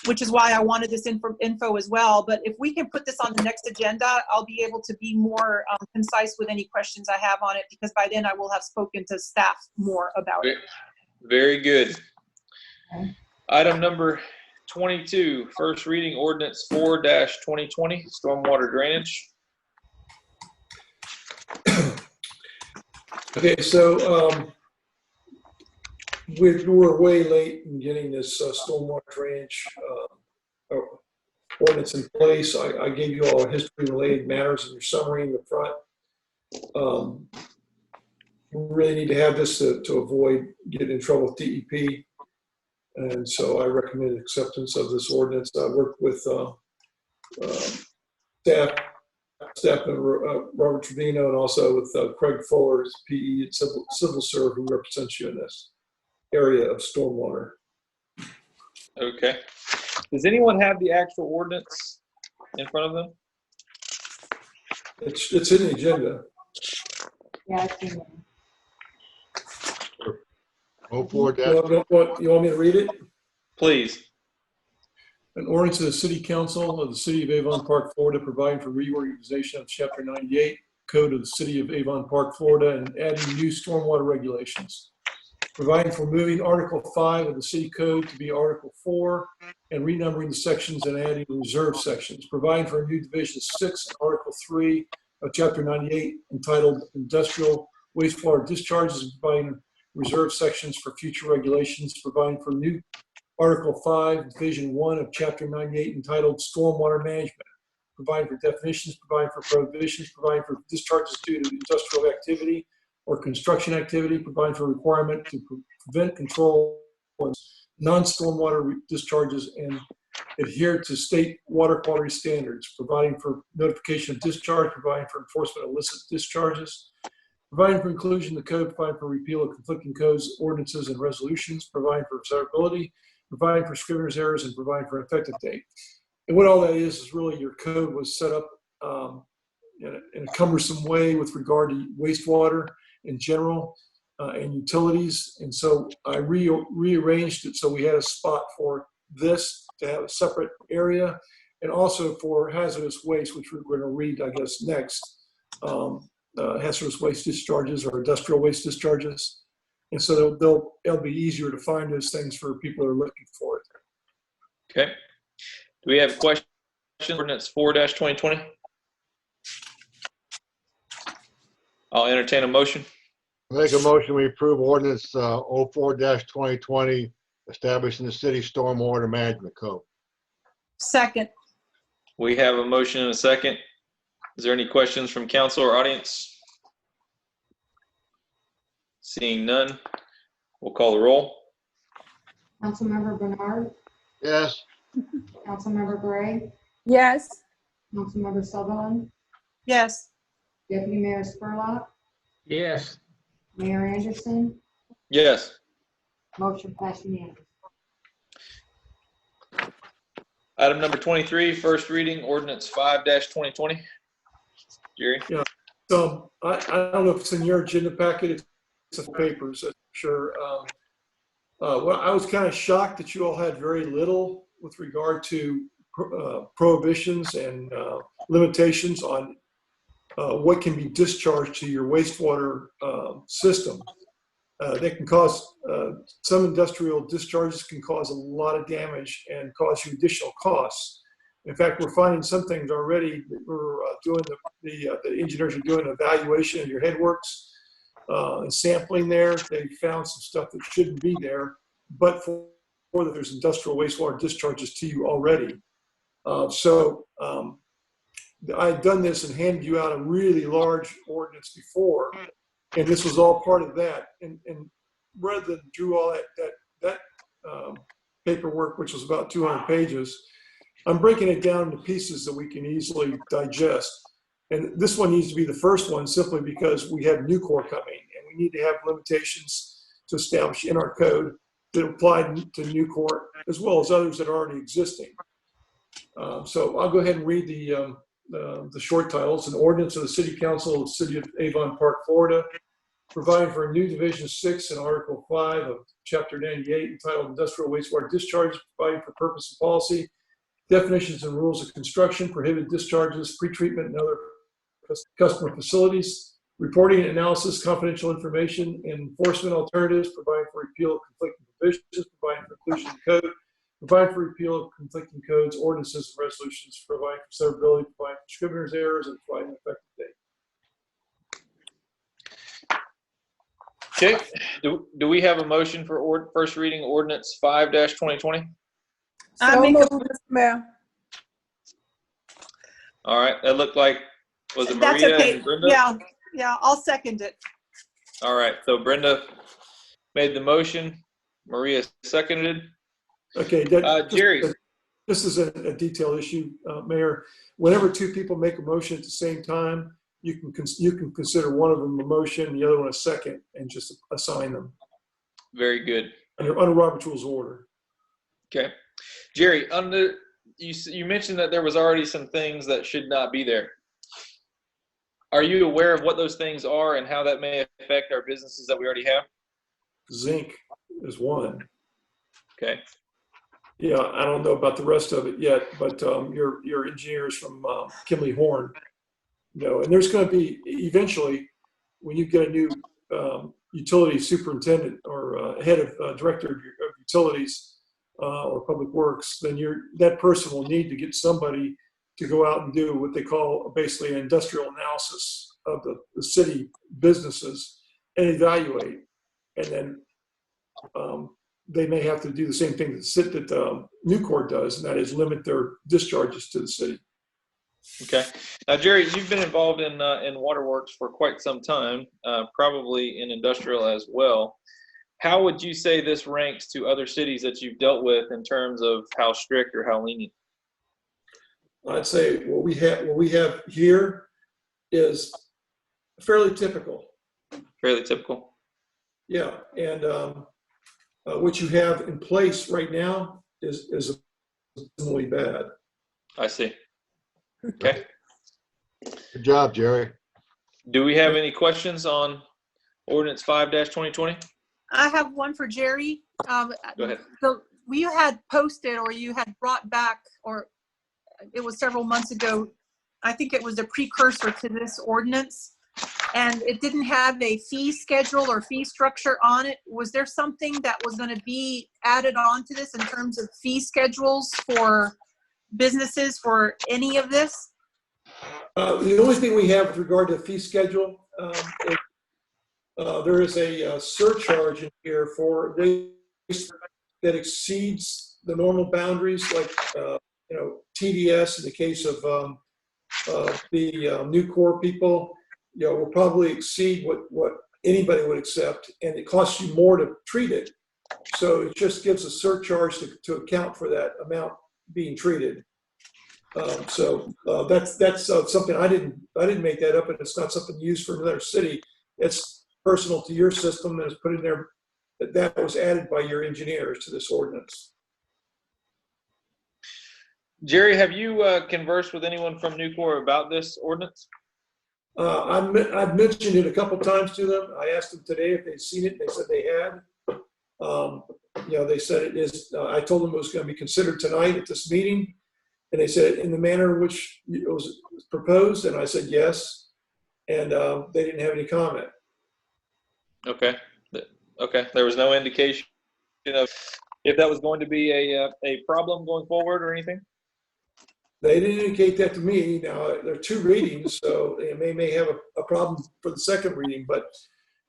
which is why I wanted this info as well. But if we can put this on the next agenda, I'll be able to be more concise with any questions I have on it, because by then I will have spoken to staff more about it. Very good. Item number 22, first reading ordinance 4-2020, stormwater drainage. Okay, so we were way late in getting this stormwater drainage ordinance in place. I gave you all history-related matters in your summary in the front. We really need to have this to avoid getting in trouble with DEP. And so I recommend acceptance of this ordinance. I worked with staff member Robert Trevino, and also with Craig Fuller's PE at Civil Serve, who represents you in this area of stormwater. Okay. Does anyone have the actual ordinance in front of them? It's in the agenda. Yeah, it's in there. Oh, 4 You want me to read it? Please. An ordinance of the City Council of the City of Avon Park, Florida, providing for reorganization of Chapter 98 Code of the City of Avon Park, Florida, and adding new stormwater regulations. Providing for moving Article 5 of the City Code to be Article 4, and renumbering the sections and adding reserve sections. Providing for a new Division 6, Article 3 of Chapter 98, entitled Industrial Wastewater Discharges, and providing reserve sections for future regulations. Providing for new Article 5, Division 1 of Chapter 98, entitled Stormwater Management. Providing for definitions, providing for prohibitions, providing for discharges due to industrial activity or construction activity, providing for requirement to prevent, control non-stormwater discharges, and adhere to state water quality standards. Providing for notification of discharge, providing for enforcement of illicit discharges. Providing for inclusion in the code, providing for repeal of conflicting codes, ordinances, and resolutions. Providing for observability, providing for scrivener's errors, and providing for an effective date. And what all that is really your code was set up in a cumbersome way with regard to wastewater in general and utilities. And so I rearranged it so we had a spot for this to have a separate area, and also for hazardous waste, which we're going to read, I guess, next. Hazardous waste discharges or industrial waste discharges. And so it'll be easier to find those things for people that are looking for it. Okay. Do we have questions? Ordinance 4-2020. I'll entertain a motion. Make a motion, we approve ordinance 04-2020, establishing the city stormwater management code. Second. We have a motion and a second. Is there any questions from council or audience? Seeing none, we'll call the roll. Councilmember Bernard, Yes. Councilmember Gray, Yes. Councilmember Sutherland, Yes. Deputy Mayor Spurlock, Yes. Mayor Anderson, Yes. motion passed unanimously. Item number 23, first reading ordinance 5-2020. Jerry? So I don't know if it's in your agenda packet. It's in papers, I'm sure. Well, I was kind of shocked that you all had very little with regard to prohibitions and limitations on what can be discharged to your wastewater system. They can cause, some industrial discharges can cause a lot of damage and cause you additional costs. In fact, we're finding some things already. We're doing the engineers are doing an evaluation of your headworks and sampling there. They found some stuff that shouldn't be there, but for that there's industrial wastewater discharges to you already. I had done this and handed you out a really large ordinance before, and this was all part of that. And rather than do all that paperwork, which was about 200 pages, I'm breaking it down into pieces that we can easily digest. And this one needs to be the first one simply because we have Nucor coming, and we need to have limitations to establish in our code that apply to Nucor as well as others that are already existing. So I'll go ahead and read the short titles. An ordinance of the City Council of the City of Avon Park, Florida, providing for a new Division 6 and Article 5 of Chapter 98 entitled Industrial Wastewater Discharge, providing for purpose and policy, definitions and rules of construction, prohibited discharges, pretreatment, and other customer facilities, reporting and analysis, confidential information, enforcement alternatives, providing for repeal of conflicting provisions, providing for inclusion in code, providing for repeal of conflicting codes, ordinances, and resolutions, providing for severability, providing for scrivener's errors, and providing an effective date. Okay, do we have a motion for first reading ordinance 5-2020? I So make moved, a, Mr. Mayor. All right, that looked like, was it that's Maria okay. and Brenda? Yeah, I'll second it. All right, so Brenda made the motion, Maria seconded. Okay, Jerry. This is a detailed issue, Mayor. Whenever two people make a motion at the same time, you can consider one of them a motion, and the other one a second, and just assign them Very good. under Robert's Rules of Order. Okay. Jerry, you mentioned that there was already some things that should not be there. Are you aware of what those things are and how that may affect our businesses that we already have? Zinc is one. Okay. Yeah, I don't know about the rest of it yet, but your engineers from Kimley Horn, and there's going to be eventually when you get a new utility superintendent or head of director of utilities or public works, then that person will need to get somebody to go out and do what they call basically an industrial analysis of the city businesses and evaluate, and then they may have to do the same thing that Nucor does, and that is limit their discharges to the city. Okay. Now, Jerry, you've been involved in waterworks for quite some time, probably in industrial as well. How would you say this ranks to other cities that you've dealt with in terms of how strict or how lenient? I'd say what we have here is fairly typical. Fairly typical. Yeah, and what you have in place right now is really bad. I see. Okay. Good job, Jerry. Do we have any questions on ordinance 5-2020? I have one for Jerry. Go ahead. You had posted or you had brought back, or it was several months ago, I think it was a precursor to this ordinance, and it didn't have a fee schedule or fee structure on it. Was there something that was going to be added on to this in terms of fee schedules for businesses for any of this? The only thing we have with regard to fee schedule is there is a surcharge in here for waste that exceeds the normal boundaries, like TDS in the case of the Nucor people, will probably exceed what anybody would accept, and it costs you more to treat it. So it just gives a surcharge to account for that amount being treated. So that's something I didn't make that up, and it's not something used for another city. It's personal to your system, and it's put in there that was added by your engineers to this ordinance. Jerry, have you conversed with anyone from Nucor about this ordinance? I've mentioned it a couple times to them. I asked them today if they'd seen it. They said they had. They said it is. I told them it was going to be considered tonight at this meeting, and they said in the manner in which it was proposed, and I said yes. and they didn't have any comment. Okay. Okay. There was no indication of if that was going to be a problem going forward or anything? They didn't indicate that to me. Now, there are 2 readings, so they may have a problem for the second reading, but,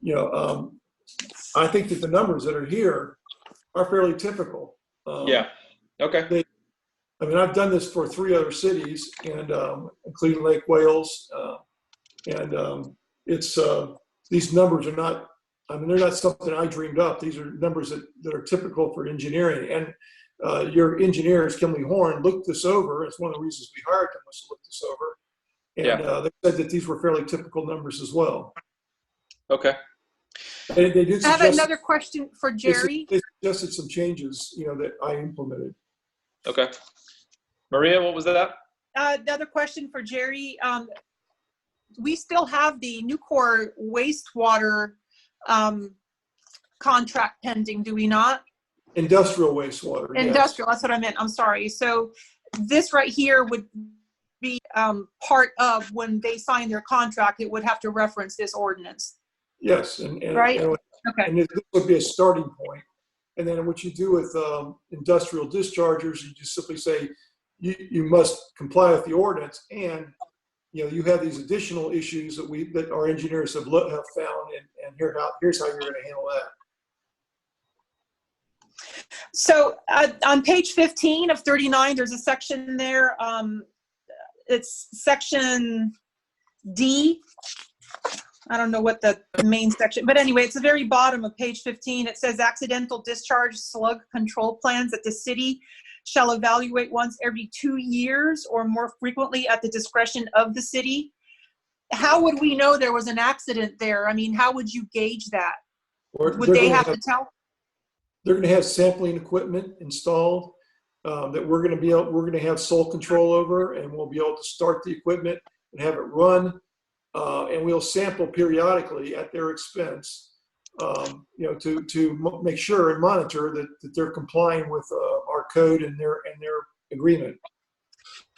you know, I think that the numbers that are here are fairly typical. Yeah. Okay. I mean, I've done this for 3 other cities, and including Lake Wales, and it's these numbers are not. I mean, they're not something I dreamed up. These are numbers that are typical for engineering. And your engineers, Kimley Horn, looked this over. It's one of the reasons we hired them, was to look this over. And they said that these were fairly typical numbers as well. Okay. And they did I have suggest, another question for Jerry. they suggested some changes, you know, that I implemented. Okay. Maria, what was that? Another question for Jerry. We still have the Nucor wastewater contract pending, do we not? Industrial wastewater. Industrial, that's what I meant. I'm sorry. So this right here would be part of when they sign their contract, it would have to reference this ordinance. Yes. Right? Okay. And this would be a starting point. And then what you do with industrial dischargers, you just simply say you must comply with the ordinance, and you know you have these additional issues that our engineers have found, and here's how you're going to handle that. So on page 15 of 39, there's a section there. It's section D. I don't know what the main section, but anyway, it's the very bottom of page 15. It says accidental discharge slug control plans that the city shall evaluate once every 2 years or more frequently at the discretion of the city. How would we know there was an accident there? I mean, how would you gauge that? Would they have to tell? They're going to have sampling equipment installed that we're going to have sole control over, and we'll be able to start the equipment and have it run. And we'll sample periodically at their expense, you know, to make sure and monitor that they're complying with our code and their agreement.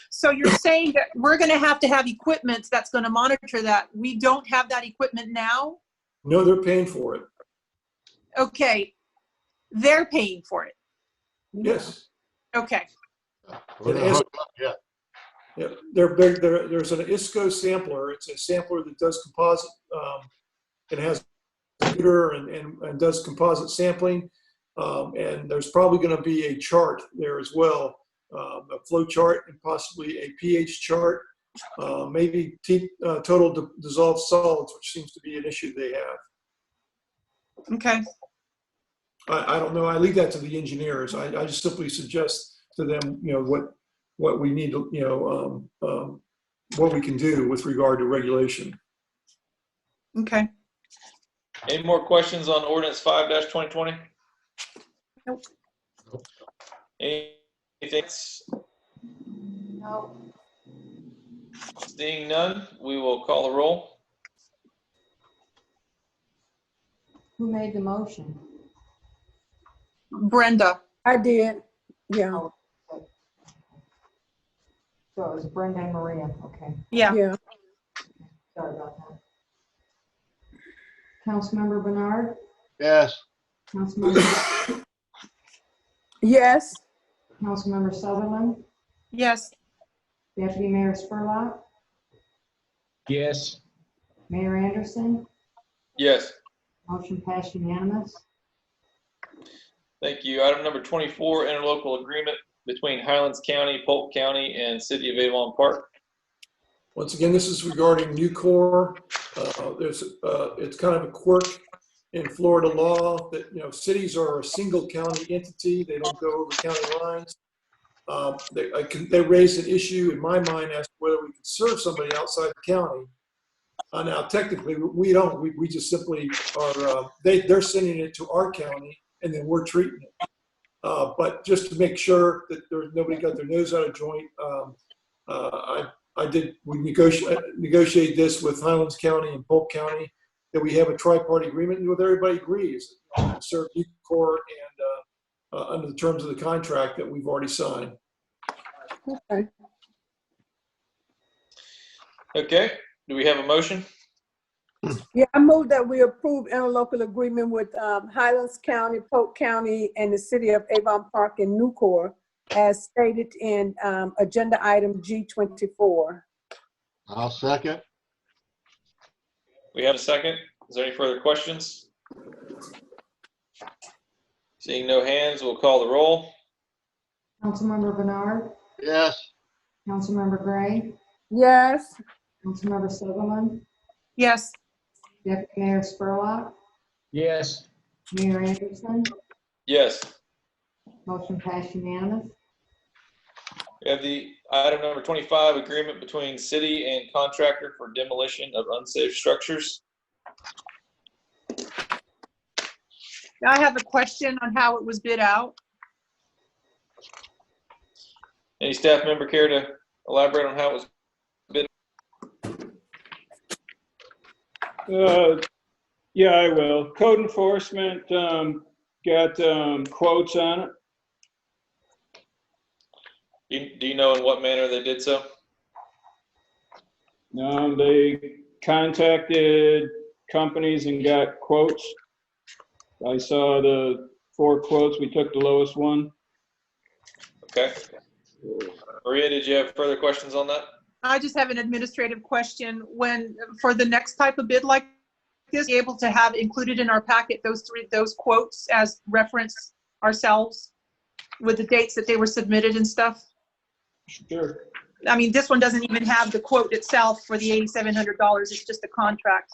So you're saying that we're going to have equipment that's going to monitor that. We don't have that equipment now? No, they're paying for it. Okay. They're paying for it? Yes. Okay. Yeah. Yeah, there's an ISCO sampler. It's a sampler that does composite. It has a computer and does composite sampling. And there's probably going to be a chart there as well, a flow chart and possibly a pH chart, maybe total dissolved solids, which seems to be an issue they have. Okay. I don't know. I leave that to the engineers. I just simply suggest to them, you know, what we need to, you know, what we can do with regard to regulation. Okay. Any more questions on ordinance 5-2020? Nope. Anything else? No. Seeing none, we will call the roll. Who made the motion? Brenda. I did. Yeah. Oh, okay. So it was Brenda and Maria. Okay. Yeah. Yeah. Sorry about that. Councilmember Bernard? Yes. Councilmember, Yes. Councilmember Sutherland? Yes. Deputy Mayor Spurlock? Yes. Mayor Anderson? Yes. Motion passed unanimous. Thank you. Item number 24, interlocal agreement between Highlands County, Polk County, and City of Avon Park. Once again, this is regarding Nucor. It's kind of a quirk in Florida law that, you know, cities are a single county entity. They don't go over county lines. They raised an issue in my mind as to whether we could serve somebody outside the county. Now, technically, we don't. We just simply are, they're sending it to our county, and then we're treating it. But just to make sure that nobody got their nose out of joint, we negotiated this with Highlands County and Polk County, that we have a tri-party agreement with everybody agrees, serve Nucor and under the terms of the contract that we've already signed. Okay. Okay. Do we have a motion? Yeah, I move that we approve interlocal agreement with Highlands County, Polk County, and the city of Avon Park and Nucor as stated in agenda item G24. I'll second. We have a second. Is there any further questions? Seeing no hands, we'll call the roll. Councilmember Bernard, Yes. Councilmember Gray, Yes. Councilmember Sutherland, Yes. Deputy Mayor Spurlock, Yes. Mayor Anderson, Yes. motion passed unanimous. We have the item number 25, agreement between city and contractor for demolition of unsafe structures. I have a question on how it was bid out. Any staff member care to elaborate on how it was bid? Yeah, I will. Code enforcement got quotes on it. Do you know in what manner they did so? They contacted companies and got quotes. I saw the 4 quotes. We took the lowest one. Okay. Maria, did you have further questions on that? I just have an administrative question. When, for the next type of bid like this, be able to have included in our packet those quotes as reference ourselves with the dates that they were submitted and stuff? Sure. I mean, this one doesn't even have the quote itself for the $8,700. It's just a contract.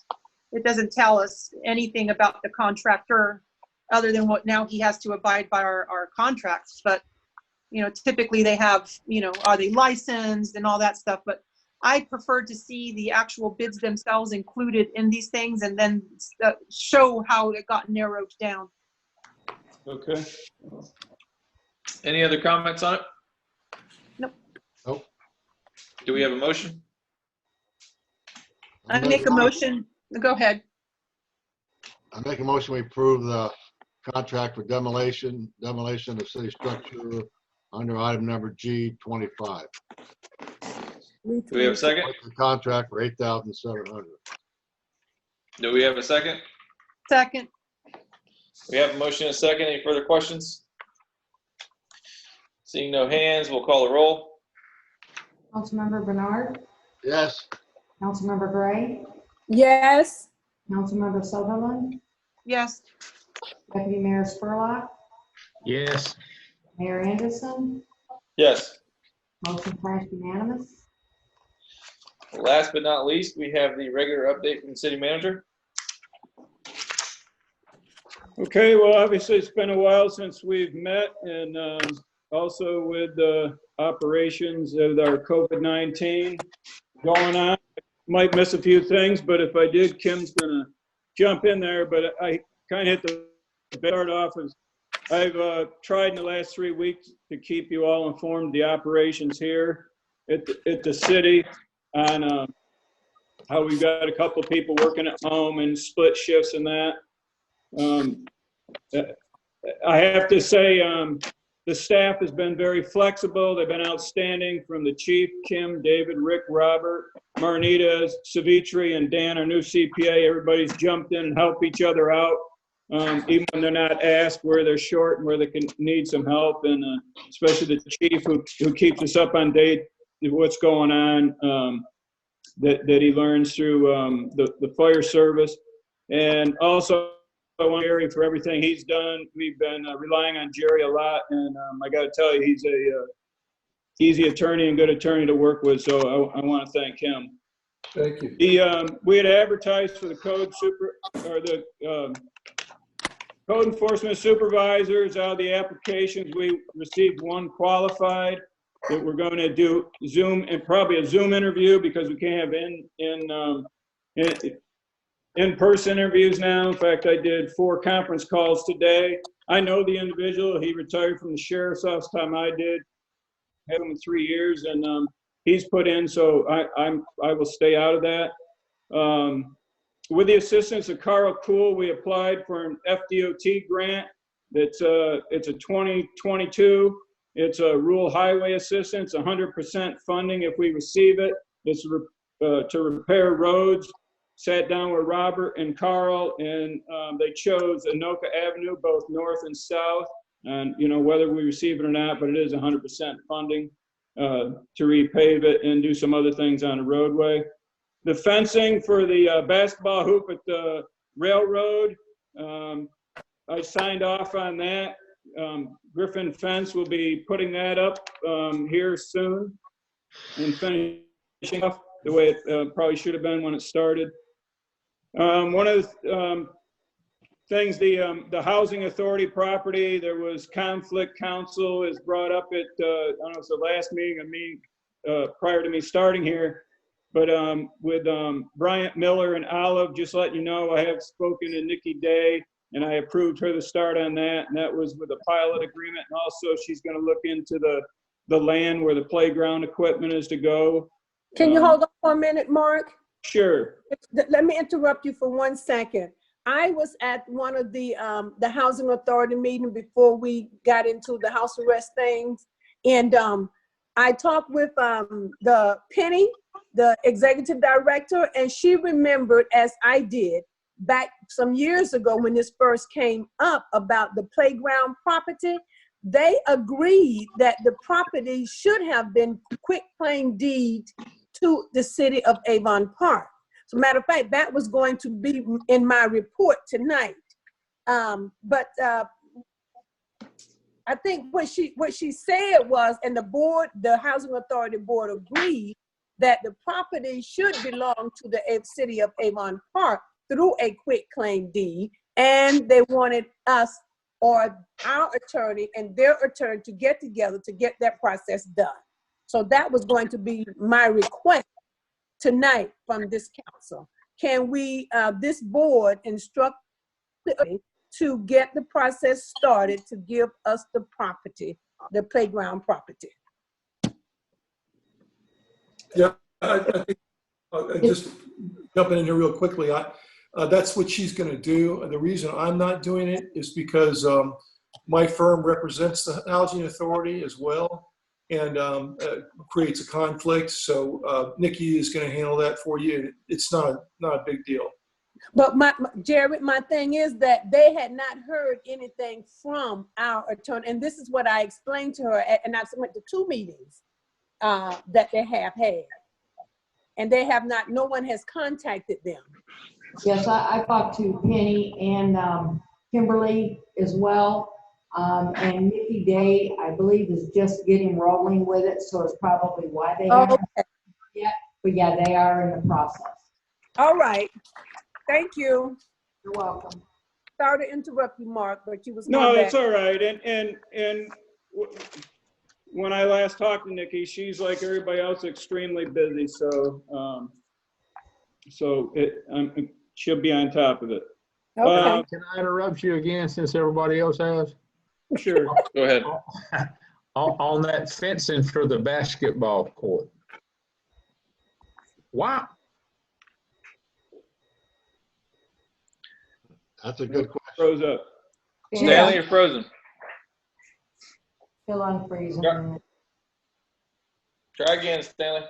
It doesn't tell us anything about the contractor other than what now he has to abide by our contracts. But, you know, typically they have, you know, are they licensed and all that stuff. But I prefer to see the actual bids themselves included in these things and then show how it got narrowed down. Okay. Any other comments on it? Nope. Nope. Do we have a motion? I make a motion. Go ahead. I make a motion, we approve the contract for demolition of city structure under item number G25. Do we have a second? The contract for $8,700. Do we have a second? Second. We have a motion and a second. Any further questions? Seeing no hands, we'll call the roll. Councilmember Bernard, Yes. Councilmember Gray, Yes. Councilmember Sutherland, Yes. Deputy Mayor Spurlock, Yes. Mayor Anderson, Yes. motion passed unanimous. Last but not least, we have the regular update from the city manager. Okay, well, obviously it's been a while since we've met, and also with the operations of our COVID-19 going on. Might miss a few things, but if I did, Kim's gonna jump in there. But I kind of hit the start off as I've tried in the last 3 weeks to keep you all informed of the operations here at the city on how we've got a couple people working at home and split shifts and that. I have to say, the staff has been very flexible. They've been outstanding, from the chief, Kim, David, Rick, Robert, Marnita, Savitri, and Dan, our new CPA. Everybody's jumped in and helped each other out, even when they're not asked, where they're short and where they can need some help. And especially the chief, who keeps us up on date of what's going on, that he learns through the fire service. And also, I want Jerry for everything he's done. We've been relying on Jerry a lot, and I got to tell you, he's a easy attorney and good attorney to work with. So I want to thank him. Thank you. We had advertised for the code enforcement supervisors. Out of the applications, we received 1 qualified that we're going to do Zoom, and probably a Zoom interview, because we can't have in-person interviews now. In fact, I did 4 conference calls today. I know the individual. He retired from the sheriff's office time I did. Had him in 3 years, and he's put in, so I will stay out of that. With the assistance of Carl Kuhl, we applied for an FDOT grant. It's a 2022. It's a rural highway assistance, 100% funding if we receive it. It's to repair roads sat down with Robert and Carl, and they chose Anoka Avenue, both north and south. And, you know, whether we receive it or not, but it is 100% funding to repave it and do some other things on the roadway. The fencing for the basketball hoop at the railroad, I signed off on that. Griffin Fence will be putting that up here soon and finishing off the way it probably should have been when it started. One of the things, the housing authority property, there was conflict. Council is brought up at, I don't know, it's the last meeting of me prior to me starting here, but with Bryant Miller and Olive, just letting you know, I have spoken to Nikki Day, and I approved her to start on that, and that was with a pilot agreement, and also she's going to look into the land where the playground equipment is to go. Can you hold on for a minute, Mark? Sure. Let me interrupt you for 1 second. I was at one of the housing authority meeting before we got into the house arrest things. And I talked with the Penny, the executive director, and she remembered, as I did, back some years ago when this first came up about the playground property, they agreed that the property should have been quit claim deed to the city of Avon Park. As a matter of fact, that was going to be in my report tonight. But I think what she said was, and the board, the Housing Authority Board agreed that the property should belong to the city of Avon Park through a quit claim deed, and they wanted us or our attorney and their attorney to get together to get that process done. So that was going to be my request tonight from this council. Can we, this board, instruct to get the process started to give us the property, the playground property? Yeah, I think, just jumping in here real quickly, that's what she's going to do. The reason I'm not doing it is because my firm represents the housing authority as well, and creates a conflict. So Nikki is going to handle that for you. It's not a big deal. But Jared, my thing is that they had not heard anything from our attorney, and this is what I explained to her, and I went to 2 meetings that they have had, and they have not. No one has contacted them. Yes, I talked to Penny and Kimberly as well. And Nikki Day, I believe, is just getting rolling with it, so it's probably why they haven't yet. But yeah, they are in the process. All right. Thank you. You're welcome. Sorry to interrupt you, Mark, but you was No, it's all right. And when I last talked to Nikki, she's like everybody else, extremely busy. So she'll be on top of it. Okay. Can I interrupt you again since everybody else has? Sure. Go ahead. On that fencing for the basketball court. Wow. That's a good question. Froze up. Stanley, you're frozen. Still unfreezing. Try again, Stanley.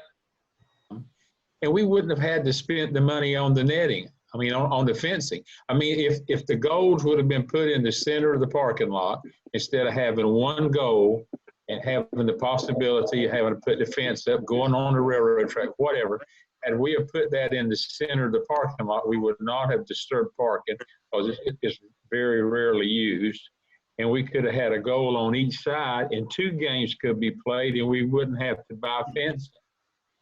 And we wouldn't have had to spend the money on the netting. I mean, on the fencing. I mean, if the goals would have been put in the center of the parking lot, instead of having one goal and having the possibility of having to put the fence up, going on the railroad track, whatever, and we have put that in the center of the parking lot, we would not have disturbed parking because it's very rarely used. And we could have had a goal on each side and 2 games could be played and we wouldn't have to buy a fence.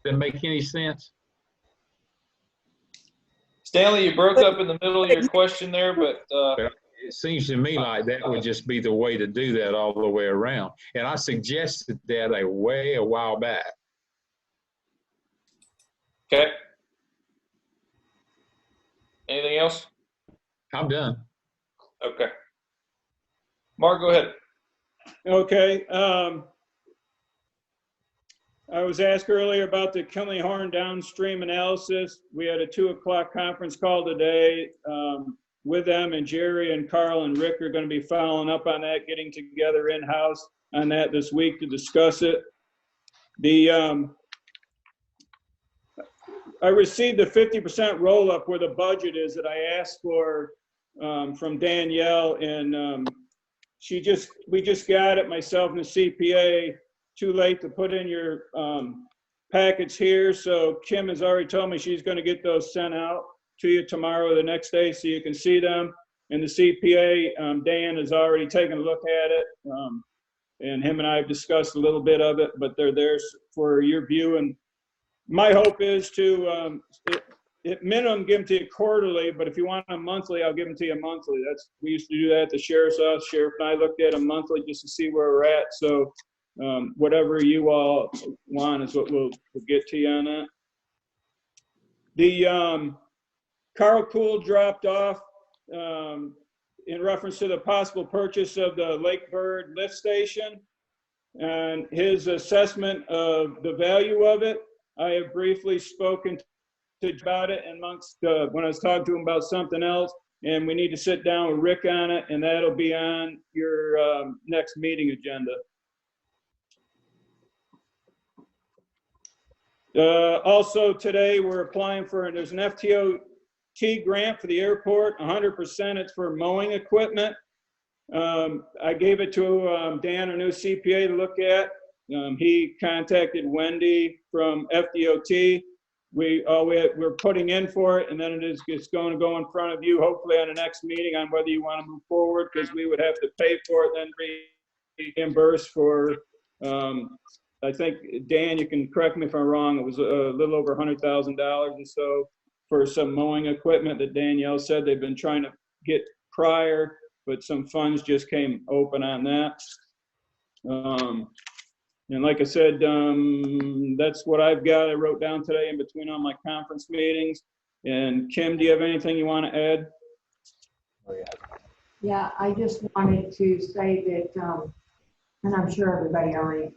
Does that make any sense? Stanley, you broke up in the middle of your question there, but it seems to me like that would just be the way to do that all the way around. And I suggested that a while back. okay. Anything else? I'm done. Okay. Mark, go ahead. Okay. I was asked earlier about the Kinley-Horn downstream analysis. We had a 2 o'clock conference call today with them, and Jerry and Carl and Rick are going to be following up on that, getting together in-house on that this week to discuss it. I received the 50% roll-up where the budget is that I asked for from Danielle, and we just got it, myself and the CPA, too late to put in your packets here. So Kim has already told me she's going to get those sent out to you tomorrow or the next day so you can see them. And the CPA, Dan, has already taken a look at it. And him and I have discussed a little bit of it, but they're there for your view. And my hope is to, at minimum, give them to you quarterly, but if you want them monthly, I'll give them to you monthly. We used to do that at the sheriff's office. Sheriff and I looked at them monthly just to see where we're at. So whatever you all want is what we'll get to you on that. The Carl Poole dropped off in reference to the possible purchase of the Lake Bird lift station and his assessment of the value of it. I have briefly spoken to about it amongst when I was talking to him about something else, and we need to sit down with Rick on it, and that'll be on your next meeting agenda. Also today we're applying for, there's an FTOT grant for the airport, 100% it's for mowing equipment. I gave it to Dan, our new CPA, to look at. He contacted Wendy from FDOT. We're putting in for it, and then it's going to go in front of you, hopefully on the next meeting, on whether you want to move forward, because we would have to pay for it, then reimburse for, I think, Dan, you can correct me if I'm wrong, it was a little over $100,000 or so for some mowing equipment that Danielle said they've been trying to get prior, but some funds just came open on that. And like I said, that's what I've got. I wrote down today in between all my conference meetings. And Kim, do you have anything you want to add? Yeah, I just wanted to say that, and I'm sure everybody already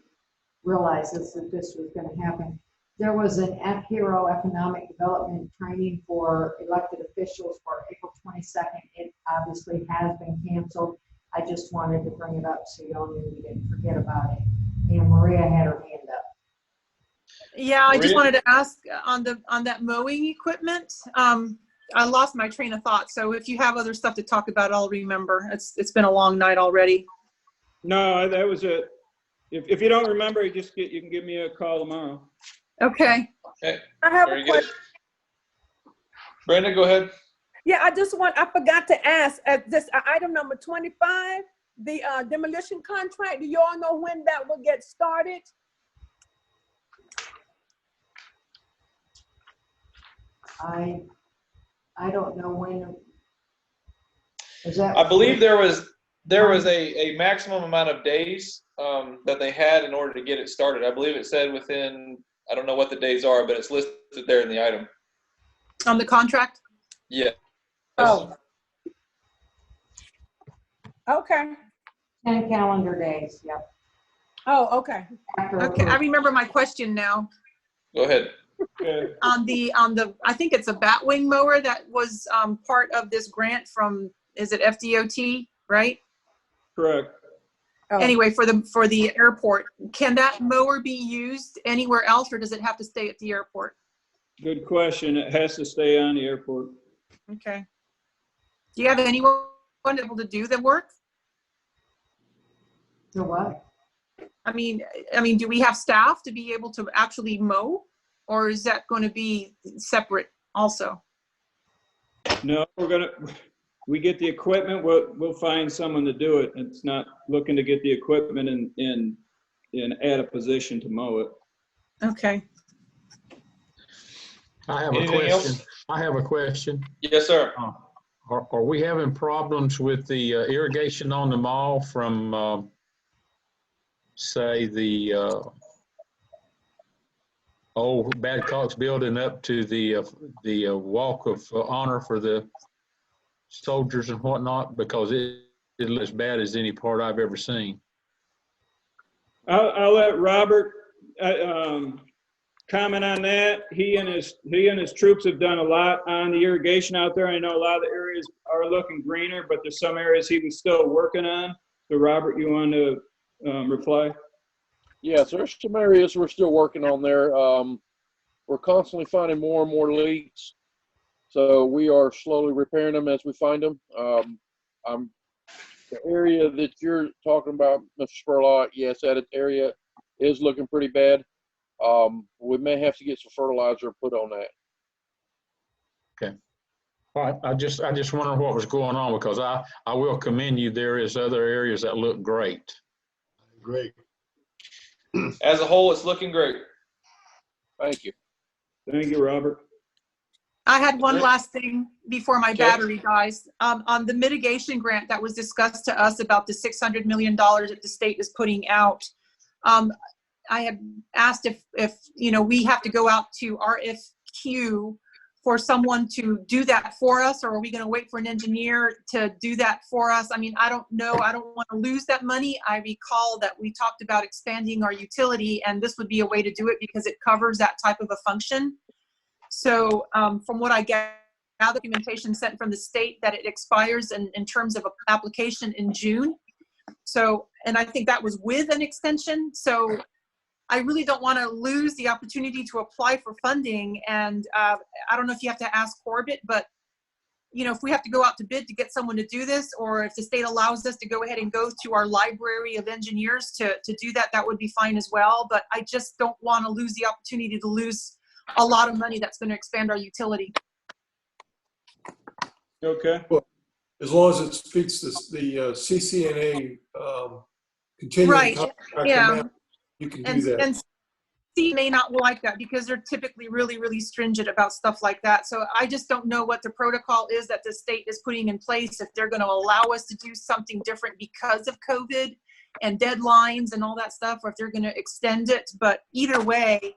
realizes that this was going to happen. There was an Hero Economic Development training for elected officials for April 22nd. It obviously has been canceled. I just wanted to bring it up so y'all knew we didn't forget about it. And Maria had her hand up. Yeah, I just wanted to ask on that mowing equipment. I lost my train of thought. So if you have other stuff to talk about, I'll remember. It's been a long night already. No, that was it. If you don't remember, you can give me a call tomorrow. Okay. Okay. I have Very a good. question. Brenda, go ahead. Yeah, I forgot to ask at this item number 25, the demolition contract. Do you all know when that will get started? I don't know when. Is that? I believe there was a maximum amount of days that they had in order to get it started. I believe it said within, I don't know what the days are, but it's listed there in the item. On the contract? Yeah. Oh. Okay. 10 calendar days, yep. Oh, okay. Okay, I remember my question now. Go ahead. On the, I think it's a batwing mower that was part of this grant from, is it FDOT, right? Correct. Oh. Anyway, for the airport, can that mower be used anywhere else, or does it have to stay at the airport? Good question. It has to stay on the airport. Okay. Do you have anyone able to do the work? The what? I mean, do we have staff to be able to actually mow, or is that going to be separate also? No, we get the equipment, we'll find someone to do it. It's not looking to get the equipment and add a position to mow it. Okay. I have Anything a question. else? I have a question. Yes, sir. Are we having problems with the irrigation on the mall from, say, the old Badcock's building up to the Walk of Honor for the soldiers and whatnot? Because it looks as bad as any part I've ever seen. I'll let Robert comment on that. He and his troops have done a lot on the irrigation out there. I know a lot of the areas are looking greener, but there's some areas he was still working on. So Robert, you want to reply? Yes, there's some areas we're still working on there. we're constantly finding more and more leaks. So we are slowly repairing them as we find them. The area that you're talking about, Mr. Spurlock, yes, that area is looking pretty bad. We may have to get some fertilizer put on that. Okay. All right, I just wondered what was going on, because I will commend you. There is other areas that look great. Great. As a whole, it's looking great. Thank you. Thank you, Robert. I had one Great. last thing before my Okay. battery dies. On the mitigation grant that was discussed to us about the $600 million that the state is putting out. I had asked if we have to go out to RFQ for someone to do that for us, or are we going to wait for an engineer to do that for us? I mean, I don't know. I don't want to lose that money. I recall that we talked about expanding our utility, and this would be a way to do it because it covers that type of a function. So from what I get, now documentation sent from the state that it expires in terms of an application in June. So, and I think that was with an extension. So I really don't want to lose the opportunity to apply for funding. And I don't know if you have to ask Corbett, but if we have to go out to bid to get someone to do this, or if the state allows us to go ahead and go to our library of engineers to do that, that would be fine as well. But I just don't want to lose the opportunity to lose a lot of money that's going to expand our utility. Okay. As long as it speaks the CCNA continuing Right, contract yeah. amount, you can do that. And C may not like that because they're typically really, really stringent about stuff like that. So I just don't know what the protocol is that the state is putting in place, if they're going to allow us to do something different because of COVID and deadlines and all that stuff, or if they're going to extend it. But either way,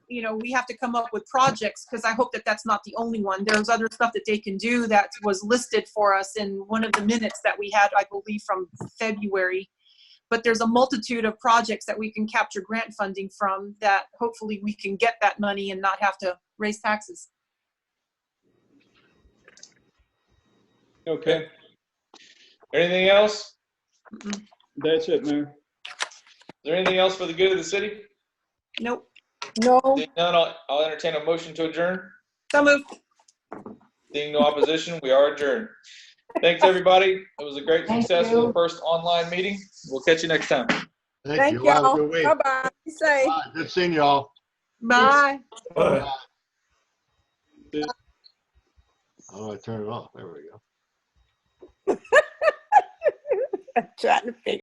we have to come up with projects, because I hope that that's not the only one. There's other stuff that they can do that was listed for us in one of the minutes that we had, I believe, from February. But there's a multitude of projects that we can capture grant funding from that hopefully we can get that money and not have to raise taxes. Okay. Anything else? That's it, Mayor. Is there anything else for the good of the city? Nope. No, Seeing none, I'll entertain a motion to adjourn. So moved. Seeing no opposition, we are adjourned. Thanks, everybody. It was a great, Thank successful you. first online meeting. We'll catch you next time. Thank you. thank Have a y'all. good week. Bye-bye. Be safe. Bye. Good seeing y'all. Bye. Bye. How do I turn it off? There we go. Trying to figure